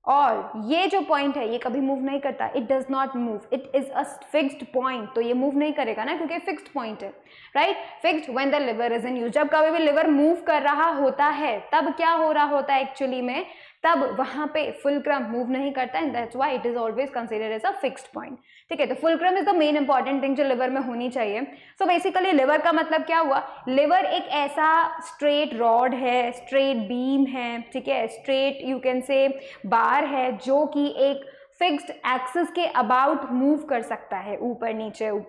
और ये जो पॉइंट है ये कभी मूव नहीं करता, it does not move, it is a fixed point, तो ये मूव नहीं करेगा ना, क्योंकि फिक्स्ड पॉइंट है। Right, fixed when the liver is in use. जब कभी भी लिवर मूव कर रहा होता है तब क्या हो रहा होता है एक्चुअली में? तब वहां पे फुलक्रम मूव नहीं करता, and that's why it is always considered as a fixed point. ठीक है, तो fulcrum is the main important thing जो लिवर में होनी चाहिए। सो बेसिकली लिवर का मतलब क्या हुआ? लिवर एक ऐसा स्ट्रेट रॉड है, स्ट्रेट बीम है, ठीक है, स्ट्रेट यू कैन से बार है जो कि एक फिक्स्ड एक्सिस के अबाउट मूव कर सकता है, ऊपर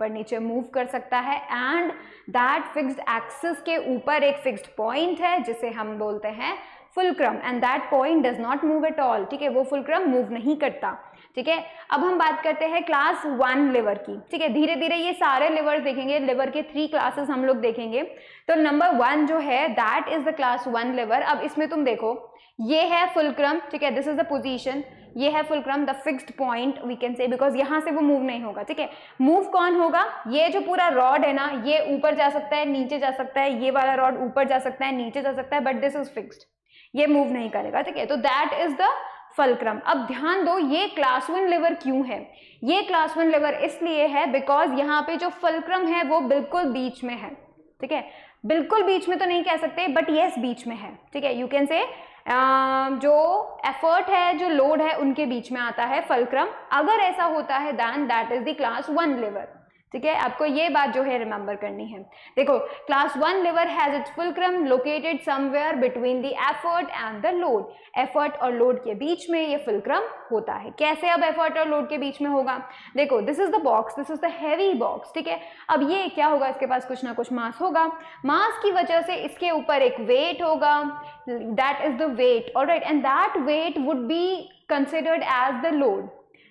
नीचे मूव कर सकता है, एंड दैट फिक्स्ड एक्सिस के ऊपर एक फिक्स्ड पॉइंट है जिसे हम बोलते हैं fulcrum, and that point does not move at all. ठीक है, वो फुलक्रम मूव नहीं करता। ठीक है, अब हम बात करते हैं क्लास 1 लिवर की। ठीक है, धीरे धीरे ये सारे लिवर्स देखेंगे, लिवर के 3 क्लासेस हम लोग देखेंगे। तो नंबर 1 जो है that is the class 1 liver. अब इसमें तुम देखो ये है फुलक्रम। ठीक है, दिस इज द पोजीशन, ये है fulcrum, the fixed point we can say, because यहाँ से वो मूव नहीं होगा। ठीक है, मूव कौन होगा? ये जो पूरा रॉड है ना, ये ऊपर जा सकता है, नीचे जा सकता है, ये वाला रॉड ऊपर जा सकता है, नीचे जा सकता है, बट दिस इज फिक्स्ड, ये मूव नहीं करेगा। ठीक है, तो दैट इज द फुलक्रम। अब ध्यान दो, ये क्लास 1 लिवर क्यों है? ये क्लास 1 लिवर इसलिए है बिकॉज यहाँ पे जो फुलक्रम है वो बिल्कुल बीच में है। ठीक है, बिल्कुल बीच में तो नहीं कह सकते, बट यस बीच में है। ठीक है, यू कैन से जो एफर्ट है, जो लोड है, उनके बीच में आता है फुलक्रम। अगर ऐसा होता है then that is the class 1 lever. ठीक है, आपको ये बात जो है रिमेंबर करनी है। देखो, class 1 liver has its fulcrum located somewhere between the effort and the load. Effort और लोड के बीच में ये फुलक्रम होता है। कैसे अब एफर्ट और लोड के बीच में होगा? देखो, this is the box, this is the heavy box. ठीक है, अब ये क्या होगा? इसके पास कुछ ना कुछ मास होगा, मास की वजह से इसके ऊपर एक वेट होगा, that is the weight. Alright, and that weight would be considered as the load.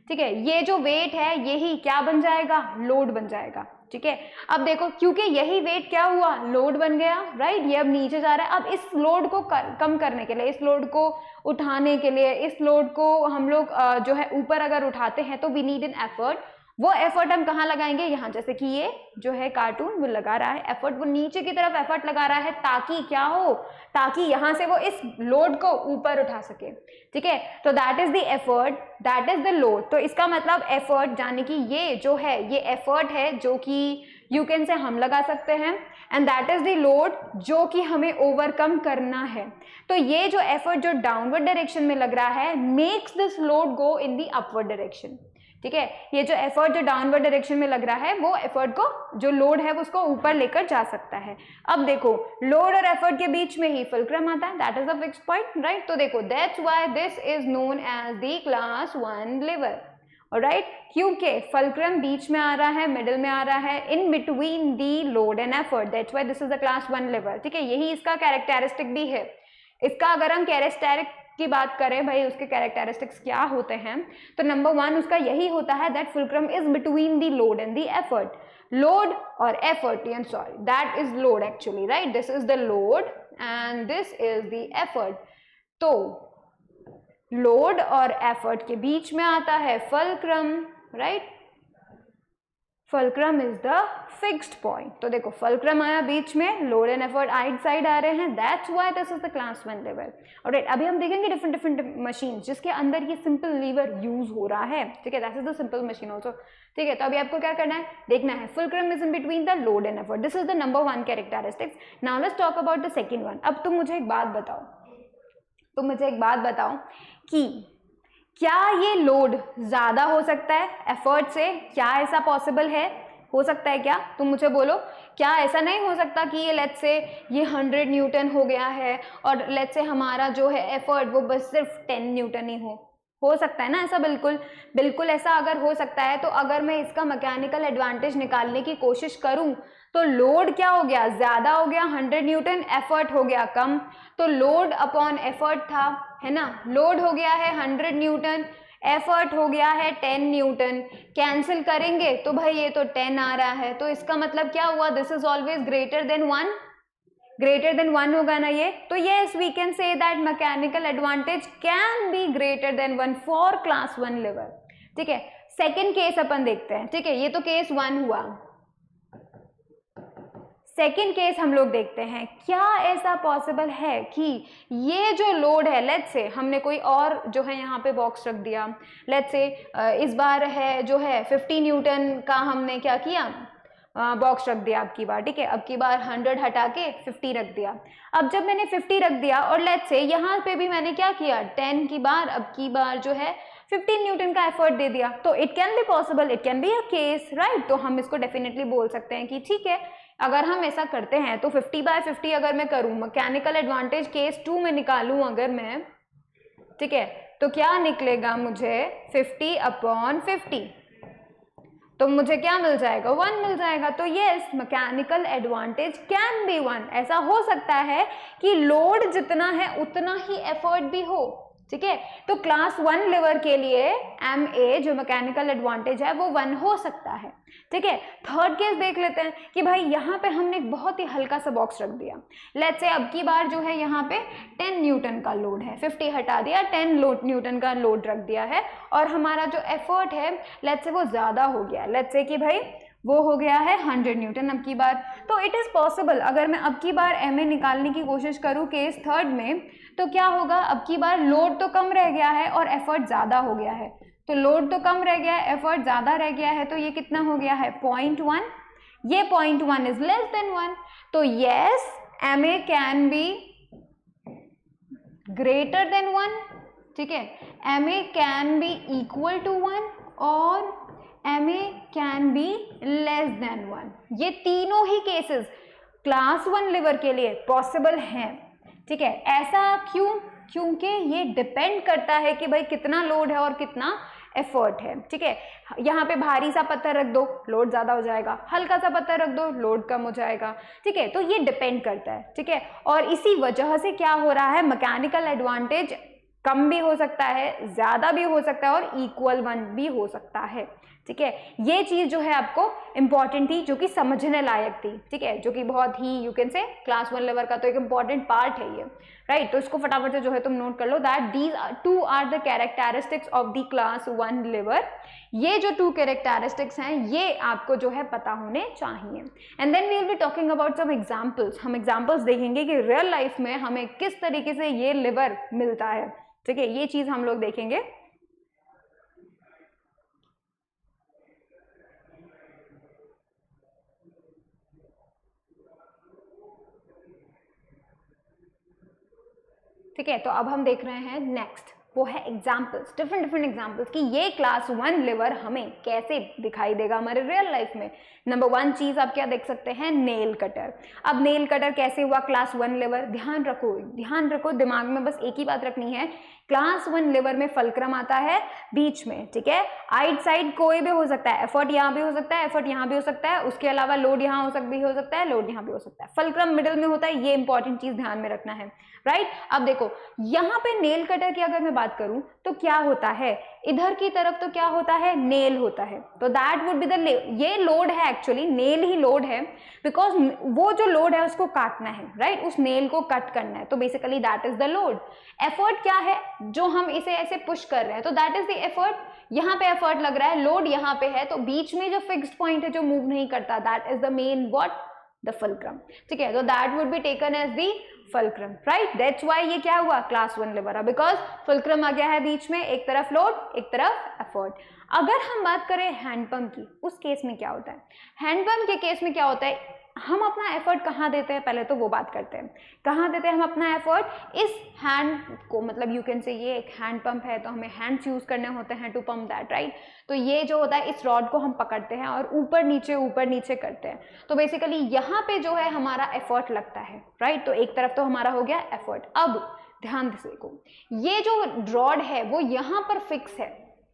ठीक है, ये जो वेट है यही क्या बन जाएगा? लोड बन जाएगा। ठीक है। अब देखो क्योंकि यही वेट क्या हुआ, लोड बन गया, राइट, ये अब नीचे जा रहा है। अब इस लोड को कम करने के लिए, इस लोड को उठाने के लिए, इस लोड को हम लोग जो है ऊपर अगर उठाते हैं तो वी नीड एन एफर्ट। वो एफर्ट हम कहाँ लगाएंगे, यहाँ, जैसे कि ये जो है कार्टून वो लगा रहा है एफर्ट, वो नीचे की तरफ एफर्ट लगा रहा है ताकि क्या हो, ताकि यहाँ से वो इस लोड को ऊपर उठा सके, ठीक है। तो that is the effort, that is the load. तो इसका मतलब एफर्ट यानी कि ये जो है ये एफर्ट है जो कि यू कैन से हम लगा सकते हैं, and that is the load जो कि हमें ओवरकम करना है। तो ये जो एफर्ट जो डाउनवर्ड डायरेक्शन में लग रहा है makes this load go in the upward direction, ठीक है। ये जो एफर्ट जो डाउनवर्ड डायरेक्शन में लग रहा है वो एफर्ट को, जो लोड है उसको ऊपर लेकर जा सकता है। अब देखो लोड और एफर्ट के बीच में ही फुलक्रम आता है, that is a fixed point, right. तो देखो that's why this is known as the class 1 lever, alright, क्योंकि फुलक्रम बीच में आ रहा है, मिडिल में आ रहा है, in between the load and effort, that's why this is the class 1 lever, ठीक है। यही इसका कैरेक्टरिस्टिक भी है। इसका अगर हम कैरेक्टरिस्टिक की बात करें भाई, उसके कैरेक्टरिस्टिक्स क्या होते हैं, तो नंबर 1 उसका यही होता है that fulcrum is between the load and the effort. Load और effort, sorry, that is load actually, right, this is the load and this is the effort. तो लोड और एफर्ट के बीच में आता है fulcrum, right, fulcrum is the fixed point. तो देखो फुलक्रम आया बीच में, load and effort either side आ रहे हैं, that's why this is the class 1 lever, alright. अभी हम देखेंगे डिफरेंट डिफरेंट मशीन जिसके अंदर ये सिंपल लीवर यूज हो रहा है, ठीक है, that is the simple machine also, ठीक है। तो अभी आपको क्या करना है, देखना है fulcrum is in between the load and effort, this is the number 1 characteristics. Now let's talk about the second one. अब तुम मुझे एक बात बताओ, कि क्या ये लोड ज्यादा हो सकता है एफर्ट से, क्या ऐसा पॉसिबल है, हो सकता है क्या, तुम मुझे बोलो। क्या ऐसा नहीं हो सकता कि ये लेट्स से ये 100 न्यूटन हो गया है और लेट्स से हमारा जो है एफर्ट वो बस सिर्फ 10 न्यूटन ही हो सकता है ना ऐसा, बिल्कुल ऐसा अगर हो सकता है, तो अगर मैं इसका मैकेनिकल एडवांटेज निकालने की कोशिश करूं तो लोड क्या हो गया, ज्यादा हो गया 100 न्यूटन, एफर्ट हो गया कम, तो लोड अपॉन एफर्ट था, है ना, लोड हो गया है 100 न्यूटन, एफर्ट हो गया है 10 न्यूटन, कैंसिल करेंगे तो भाई ये तो 10 आ रहा है, तो इसका मतलब क्या हुआ, this is always greater than 1 होगा ना ये। तो yes we can say that mechanical advantage can be greater than 1 for class 1 lever, ठीक है। सेकेंड केस अपन देखते हैं, ठीक है, ये तो केस 1 हुआ। सेकेंड केस हम लोग देखते हैं, क्या ऐसा पॉसिबल है कि ये जो लोड है, लेट्स से हमने कोई और जो है यहाँ पे बॉक्स रख दिया, लेट्स से इस बार है जो है 50 न्यूटन का हमने क्या किया, बॉक्स रख दिया अब की बार, ठीक है, अब की बार 100 हटा के 50 रख दिया। अब जब मैंने 50 रख दिया और लेट्स से यहाँ पे भी मैंने क्या किया 10 की बार, अब की बार जो है 15 न्यूटन का एफर्ट दे दिया, तो it can be possible, it can be a case, right. तो हम इसको डेफिनेटली बोल सकते हैं कि ठीक है, अगर हम ऐसा करते हैं तो 50/50 अगर मैं करूं, मैकेनिकल एडवांटेज केस 2 में निकालूं अगर मैं, ठीक है, तो क्या निकलेगा मुझे 50/50, तो मुझे क्या मिल जाएगा, 1 मिल जाएगा। तो yes mechanical advantage can B 1, ऐसा हो सकता है कि लोड जितना है उतना ही एफर्ट भी हो, ठीक है। तो क्लास 1 लीवर के लिए MA जो मैकेनिकल एडवांटेज है वो 1 हो सकता है, ठीक है। थर्ड केस देख लेते हैं कि भाई यहाँ पे हमने एक बहुत ही हल्का सा बॉक्स रख दिया, लेट्स से अब की बार जो है यहाँ पे 10 न्यूटन का लोड है, 50 हटा दिया, 10 न्यूटन का लोड रख दिया है, और हमारा जो एफर्ट है लेट्स से वो ज़्यादा हो गया, लेट्स से कि भाई वो हो गया है 100 न्यूटन अब की बार। तो इट इज़ पॉसिबल, अगर मैं अब की बार MA निकालने की कोशिश करूँ केस थर्ड में, तो क्या होगा, अब की बार लोड तो कम रह गया है और एफर्ट ज़्यादा हो गया है, तो लोड तो कम रह गया है, एफर्ट ज़्यादा रह गया है, तो ये कितना हो गया है 0.1, ये 0.1 इज लेस देन 1, तो yes MA can be greater than 1, ठीक है, MA can be equal to 1 और MA can be less than 1। ये तीनों ही केसेस क्लास 1 लीवर के लिए पॉसिबल हैं, ठीक है। ऐसा क्यों, क्योंकि ये डिपेंड करता है कि भाई कितना लोड है और कितना एफर्ट है, ठीक है। यहाँ पे भारी सा पत्थर रख दो, लोड ज़्यादा हो जाएगा, हल्का सा पत्थर रख दो, लोड कम हो जाएगा, ठीक है। तो ये डिपेंड करता है, ठीक है, और इसी वजह से क्या हो रहा है, मैकेनिकल एडवांटेज कम भी हो सकता है, ज़्यादा भी हो सकता है और इक्वल 1 भी हो सकता है, ठीक है, ये चीज जो है आपको इंपॉर्टेंट थी, जो कि समझने लायक थी, ठीक है, जो कि बहुत ही you can say class 1 level का तो एक इंपॉर्टेंट पार्ट है ये, राइट। तो इसको फटाफट से जो है तुम नोट कर लो that these two are the characteristics of the class 1 level. ये जो 2 कैरेक्टरिस्टिक्स हैं ये आपको जो है पता होने चाहिए। And then we will be talking about some examples, हम एग्जांपल्स देखेंगे कि रियल लाइफ में हमें किस तरीके से ये लिवर मिलता है, ठीक है, ये चीज हम लोग देखेंगे। ठीक है, तो अब हम देख रहे हैं नेक्स्ट, वो है एग्जाम्पल्स, डिफरेंट एग्जाम्पल्स कि ये क्लास 1 लिवर हमें कैसे दिखाई देगा हमारे रियल लाइफ में। नंबर 1 चीज आप क्या देख सकते हैं, नेल कटर। अब नेल कटर कैसे हुआ क्लास 1 लिवर, ध्यान रखो, दिमाग में बस एक ही बात रखनी है, क्लास 1 लिवर में फलक्रम आता है बीच में, ठीक है, आइट साइड कोई भी हो सकता है, एफर्ट यहाँ भी हो सकता है, एफर्ट यहाँ भी हो सकता है, उसके अलावा लोड यहाँ हो सकता है, लोड यहाँ भी हो सकता है, फलक्रम मिडिल में होता है, ये इंपॉर्टेंट चीज ध्यान में रखना है, राइट। अब देखो यहाँ पे नेल कटर की अगर मैं बात करूं तो क्या होता है, इधर की तरफ तो क्या होता है, नेल होता है, तो दैट वुड बी द ये लोड है, एक्चुअली नेल ही लोड है, बिकॉज वो जो लोड है उसको काटना है, राइट, उस नेल को कट करना है, तो basically that is the load. Effort क्या है, जो हम इसे ऐसे पुश कर रहे हैं, तो दैट इज द एफर्ट, यहाँ पे एफर्ट लग रहा है, लोड यहाँ पे है, तो बीच में जो फिक्स्ड पॉइंट है जो मूव नहीं करता, that is the main what, the fulcrum, ठीक है, तो that would be taken as the fulcrum, right. That's why ये क्या हुआ क्लास 1 लिवर, बिकॉज फुलक्रम आ गया है बीच में, एक तरफ लोड एक तरफ एफर्ट। अगर हम बात करें हैंडपंप की, उस केस में क्या होता है, हैंडपंप के केस में क्या होता है, हम अपना एफर्ट कहाँ देते हैं, पहले तो वो बात करते हैं, कहाँ देते हैं हम अपना एफर्ट, इस हैंड को, मतलब यू कैन से ये एक हैंड पंप है तो हमें हैंड्स यूज करने होते हैं टू पंप दैट, राइट। तो ये जो होता है इस रॉड को हम पकड़ते हैं और ऊपर नीचे करते हैं, तो बेसिकली यहाँ पे जो है हमारा एफर्ट लगता है, राइट। तो एक तरफ तो हमारा हो गया एफर्ट। अब ध्यान से देखो, ये जो रॉड है वो यहाँ पर फिक्स है,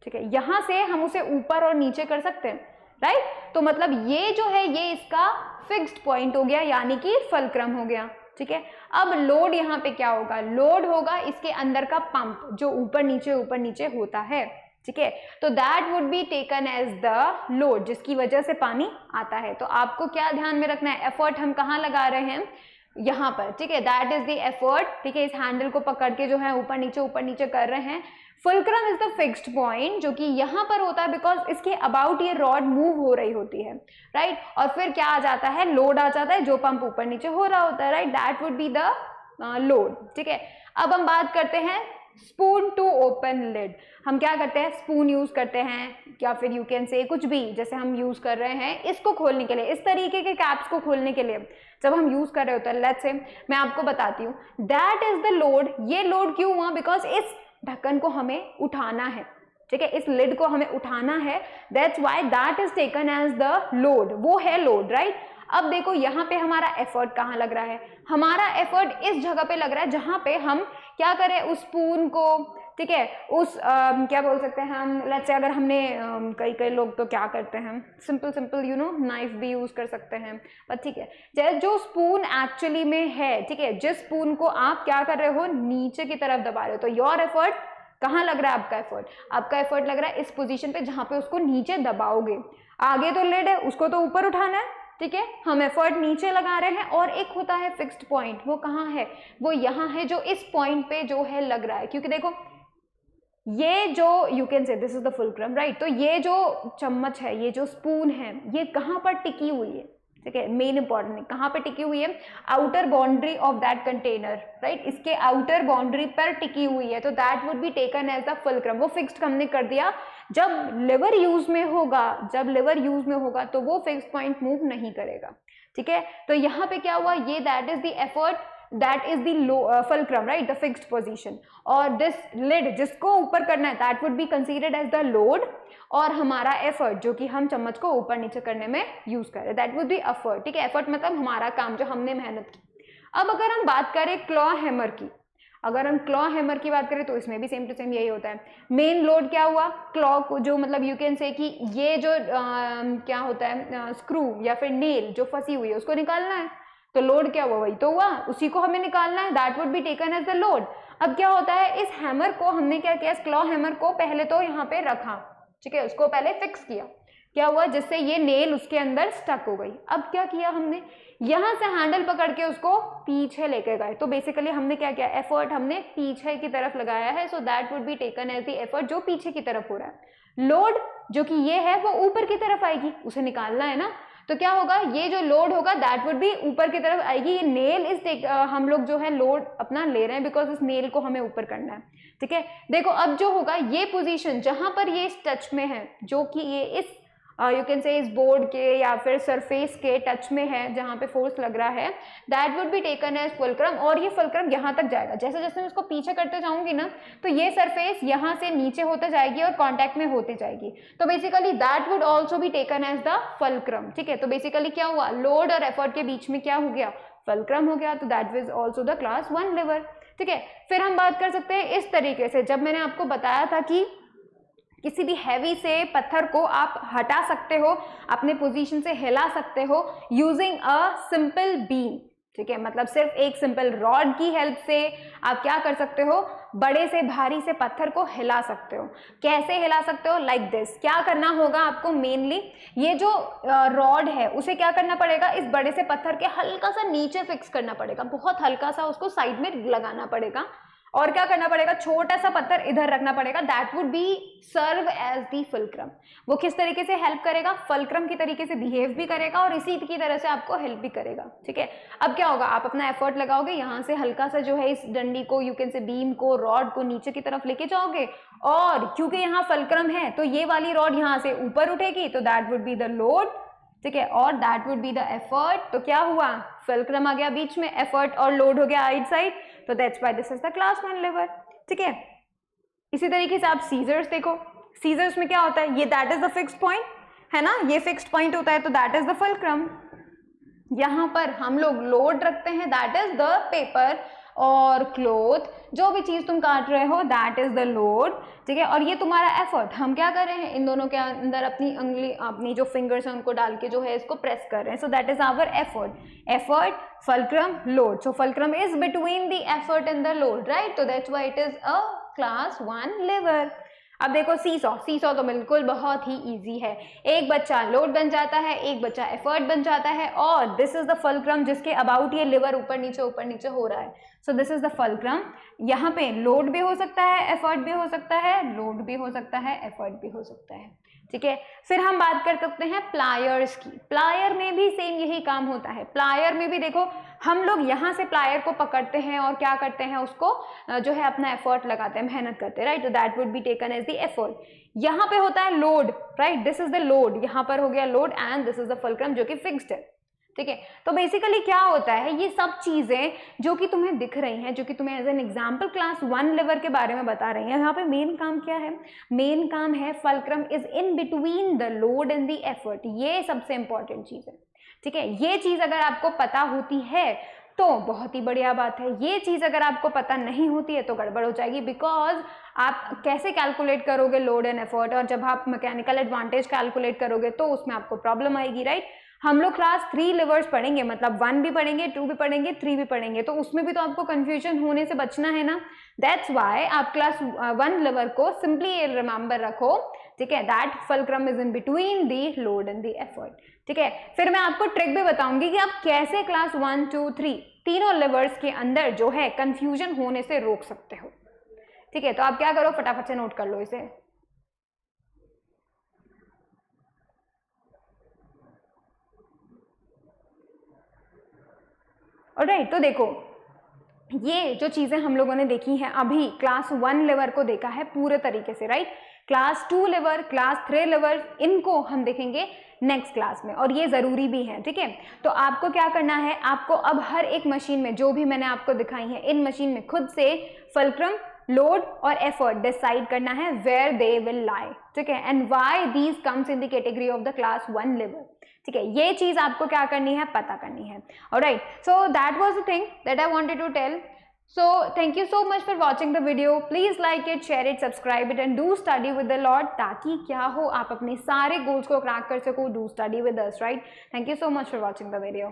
ठीक है, यहाँ से हम उसे ऊपर और नीचे कर सकते हैं, राइट। तो मतलब ये जो है ये इसका फिक्स्ड पॉइंट हो गया, यानी कि फुलक्रम हो गया, ठीक है। अब लोड यहाँ पे क्या होगा, लोड होगा इसके अंदर का पंप जो ऊपर नीचे होता है, ठीक है, तो that would be taken as the load, जिसकी वजह से पानी आता है। तो आपको क्या ध्यान में रखना है, एफर्ट हम कहाँ लगा रहे हैं, यहाँ पर, ठीक है, दैट इज द एफर्ट, ठीक है, इस हैंडल को पकड़ के जो है ऊपर नीचे कर रहे हैं। Fulcrum is the fixed point जो कि यहाँ पर होता है, बिकॉज इसके अबाउट ये रॉड मूव हो रही होती है, राइट। और फिर क्या आ जाता है, लोड आ जाता है, जो पंप ऊपर नीचे हो रहा होता है, right, that would be the load, ठीक है। अब हम बात करते हैं स्पून टू ओपन लिड। हम क्या करते हैं, स्पून यूज करते हैं या फिर यू कैन से कुछ भी, जैसे हम यूज कर रहे हैं इसको खोलने के लिए, इस तरीके के कैप्स को खोलने के लिए जब हम यूज कर रहे होते हैं, लेट्स से मैं आपको बताती हूँ, दैट इज द लोड। ये लोड क्यों हुआ, बिकॉज इस ढक्कन को हमें उठाना है, ठीक है, इस लिड को हमें उठाना है, that's why that is taken as the load, वो है लोड, राइट। अब देखो यहाँ पे हमारा एफर्ट कहाँ लग रहा है, हमारा एफर्ट इस जगह पे लग रहा है जहां पे हम क्या करें, उस स्पून को, ठीक है, उस क्या बोल सकते हैं हम, लेट्स से अगर हमने कई लोग तो क्या करते हैं, सिंपल यू नो नाइफ भी यूज कर सकते हैं, पर ठीक है, जो स्पून एक्चुअली में है, ठीक है, जिस स्पून को आप क्या कर रहे हो, नीचे की तरफ दबा रहे हो, तो योर एफर्ट कहाँ लग रहा है, आपका एफर्ट लग रहा है इस पोजीशन पे जहां पे उसको नीचे दबाओगे। आगे तो लिड है, उसको तो ऊपर उठाना है, ठीक है, हम एफर्ट नीचे लगा रहे हैं। और एक होता है फिक्स्ड पॉइंट, वो कहाँ है, वो यहाँ है, जो इस पॉइंट पे जो है लग रहा है, क्योंकि देखो ये जो यू कैन से this is the fulcrum, right. तो ये जो चम्मच है, ये जो स्पून है, ये कहाँ पर टिकी हुई है, ठीक है, मेन इंपॉर्टेंट कहाँ पे टिकी हुई है, outer boundary of that container, right, इसके आउटर बाउंड्री पर टिकी हुई है, तो that would be taken as the fulcrum. वो फिक्स्ड हमने कर दिया, जब लिवर यूज में होगा तो वो फिक्स्ड पॉइंट मूव नहीं करेगा, ठीक है। तो यहाँ पे क्या हुआ, ये that is the effort, that is the fulcrum, right, the fixed position. और दिस लिड जिसको ऊपर करना है, that would be considered as the load, और हमारा एफर्ट जो कि हम चम्मच को ऊपर नीचे करने में यूज कर रहे हैं, दैट वुड बी एफर्ट, ठीक है। एफर्ट मतलब हमारा काम जो हमने मेहनत की। अब अगर हम बात करें क्लॉ हैमर की, बात करें तो इसमें भी सेम टू सेम यही होता है। मेन लोड क्या हुआ, क्लॉ को, जो मतलब यू कैन से कि ये जो क्या होता है, स्क्रू या फिर नेल जो फंसी हुई है उसको निकालना है, तो लोड क्या हुआ, वही तो हुआ, उसी को हमें निकालना है, that would be taken as the load. अब क्या होता है, इस हैमर को हमने क्या किया, इस क्लॉ हैमर को पहले तो यहाँ पे रखा, ठीक है, उसको पहले फिक्स किया, क्या हुआ, जिससे ये नेल उसके अंदर स्टक हो गई। अब क्या किया हमने, यहाँ से हैंडल पकड़ के उसको पीछे लेके गए, तो बेसिकली हमने क्या किया, एफर्ट हमने पीछे की तरफ लगाया है, so that would be taken as the effort जो पीछे की तरफ हो रहा है। लोड जो कि ये है वो ऊपर की तरफ आएगी, उसे निकालना है ना, तो क्या होगा, ये जो लोड होगा दैट वुड भी ऊपर की तरफ आएगी। ये नेल इस हम लोग जो है लोड अपना ले रहे हैं बिकॉज इस नेल को हमें ऊपर करना है, ठीक है। देखो अब जो होगा, ये पोजीशन जहां पर ये इस टच में है, जो कि ये इस यू कैन से इस बोर्ड के या फिर सरफेस के टच में है जहां पे फोर्स लग रहा है, that would be taken as fulcrum, और ये फुलक्रम यहाँ तक जाएगा। जैसे जैसे मैं उसको पीछे करते जाऊंगी ना, तो ये सरफेस यहाँ से नीचे होते जाएगी और कॉन्टैक्ट में होती जाएगी, तो basically that would also be taken as the fulcrum, ठीक है। तो बेसिकली क्या हुआ, लोड और एफर्ट के बीच में क्या हो गया, फुलक्रम हो गया, तो that was also the class 1 lever, ठीक है। फिर हम बात कर सकते हैं इस तरीके से, जब मैंने आपको बताया था कि किसी भी हैवी से पत्थर को आप हटा सकते हो, अपने पोजीशन से हिला सकते हो यूजिंग अ सिंपल बीम, ठीक है। मतलब सिर्फ एक सिंपल रॉड की हेल्प से आप क्या कर सकते हो, बड़े से भारी से पत्थर को हिला सकते हो। कैसे हिला सकते हो, लाइक दिस। क्या करना होगा आपको, मेनली ये जो रॉड है उसे क्या करना पड़ेगा, इस बड़े से पत्थर के हल्का सा नीचे फिक्स करना पड़ेगा, बहुत हल्का सा उसको साइड में लगाना पड़ेगा, और क्या करना पड़ेगा, छोटा सा पत्थर इधर रखना पड़ेगा, that would be serve as the fulcrum. वो किस तरीके से हेल्प करेगा, फुलक्रम की तरीके से बिहेव भी करेगा और इसी की तरह से आपको हेल्प भी करेगा, ठीक है। अब क्या होगा, आप अपना एफर्ट लगाओगे, यहाँ से हल्का सा जो है इस डंडी को, यू कैन से बीम को, रॉड को नीचे की तरफ लेके जाओगे, और क्योंकि यहाँ फुलक्रम है तो ये वाली रॉड यहाँ से ऊपर उठेगी, तो that would be the load, ठीक है, और that would be the effort. तो क्या हुआ, फुलक्रम आ गया बीच में, एफर्ट और लोड हो गया आइट साइड, तो that's why this is the class 1 lever, ठीक है। इसी तरीके से आप सीजर्स देखो, सीजर्स में क्या होता है, ये that is the fixed point है ना, ये फिक्स्ड पॉइंट होता है, तो दैट इज द फुलक्रम। यहाँ पर हम लोग लोड रखते हैं, दैट इज द पेपर और क्लोथ, जो भी चीज तुम काट रहे हो दैट इज द लोड, ठीक है। और ये तुम्हारा एफर्ट, हम क्या कर रहे हैं, इन दोनों के अंदर अपनी उंगली, अपनी जो फिंगर्स हैं उनको डाल के जो है इसको प्रेस कर रहे हैं, so that is our effort. Effort, fulcrum, load, so fulcrum is between the effort and the load, right, तो that's why it is a class 1 lever. अब देखो सीसॉ, सीसॉ तो बिल्कुल बहुत ही इजी है, एक बच्चा लोड बन जाता है, एक बच्चा एफर्ट बन जाता है, और दिस इज द फुलक्रम जिसके अबाउट ये लिवर ऊपर नीचे हो रहा है, so this is the fulcrum. यहाँ पे लोड भी हो सकता है, एफर्ट भी हो सकता है, लोड भी हो सकता है, एफर्ट भी हो सकता है, ठीक है। फिर हम बात कर सकते हैं प्लायर्स की, प्लायर में भी सेम यही काम होता है। प्लायर में भी देखो, हम लोग यहाँ से प्लायर को पकड़ते हैं और क्या करते हैं, उसको जो है अपना एफर्ट लगाते हैं, मेहनत करते हैं, राइट, तो that would be taken as the effort. यहाँ पे होता है load, right, this is the load, यहाँ पर हो गया load, and this is the fulcrum जो कि फिक्स्ड है, ठीक है। तो बेसिकली क्या होता है, ये सब चीजें जो कि तुम्हें दिख रही हैं, जो कि तुम्हें as an example class 1 lever के बारे में बता रही हैं, यहाँ पे मेन काम क्या है, मेन काम है fulcrum is in between the load and the effort, ये सबसे इंपॉर्टेंट चीज है, ठीक है। ये चीज अगर आपको पता होती है तो बहुत ही बढ़िया बात है, ये चीज अगर आपको पता नहीं होती है तो गड़बड़ हो जाएगी, बिकॉज आप कैसे कैलकुलेट करोगे लोड एंड एफर्ट, और जब आप मैकेनिकल एडवांटेज कैलकुलेट करोगे तो उसमें आपको प्रॉब्लम आएगी, राइट। हम लोग क्लास 3 लिवर्स पढ़ेंगे, मतलब 1 भी पढ़ेंगे, 2 भी पढ़ेंगे, 3 भी पढ़ेंगे, तो उसमें भी तो आपको कंफ्यूजन होने से बचना है ना, दैट्स व्हाई आप क्लास 1 लिवर को सिंपली ये रिमेंबर रखो, ठीक है, that fulcrum is in between the load and the effort, ठीक है। फिर मैं आपको ट्रिक भी बताऊंगी कि आप कैसे क्लास 1, 2, 3 तीनों लिवर्स के अंदर जो है कंफ्यूजन होने से रोक सकते हो, ठीक है। तो आप क्या करो, फटाफट से नोट कर लो इसे। ऑलराइट, तो देखो ये जो चीजें हम लोगों ने देखी हैं, अभी क्लास 1 लिवर को देखा है पूरे तरीके से, right. Class 2 liver, class 3 liver, इनको हम देखेंगे नेक्स्ट क्लास में, और ये जरूरी भी है, ठीक है। तो आपको क्या करना है, आपको अब हर एक मशीन में जो भी मैंने आपको दिखाई है, इन मशीन में खुद से फुलक्रम, लोड और एफर्ट डिसाइड करना है वेयर दे विल लाई, ठीक है, and why these comes in the category of the class 1 lever, ठीक है। ये चीज आपको क्या करनी है, पता करनी है, alright. So that was the thing that I wanted to tell. So thank you so much for watching the video. Please like it, share it, subscribe it and do study with the Lord, ताकि क्या हो, आप अपने सारे goals को crack कर सको. Do study with us, right? Thank you so much for watching the video.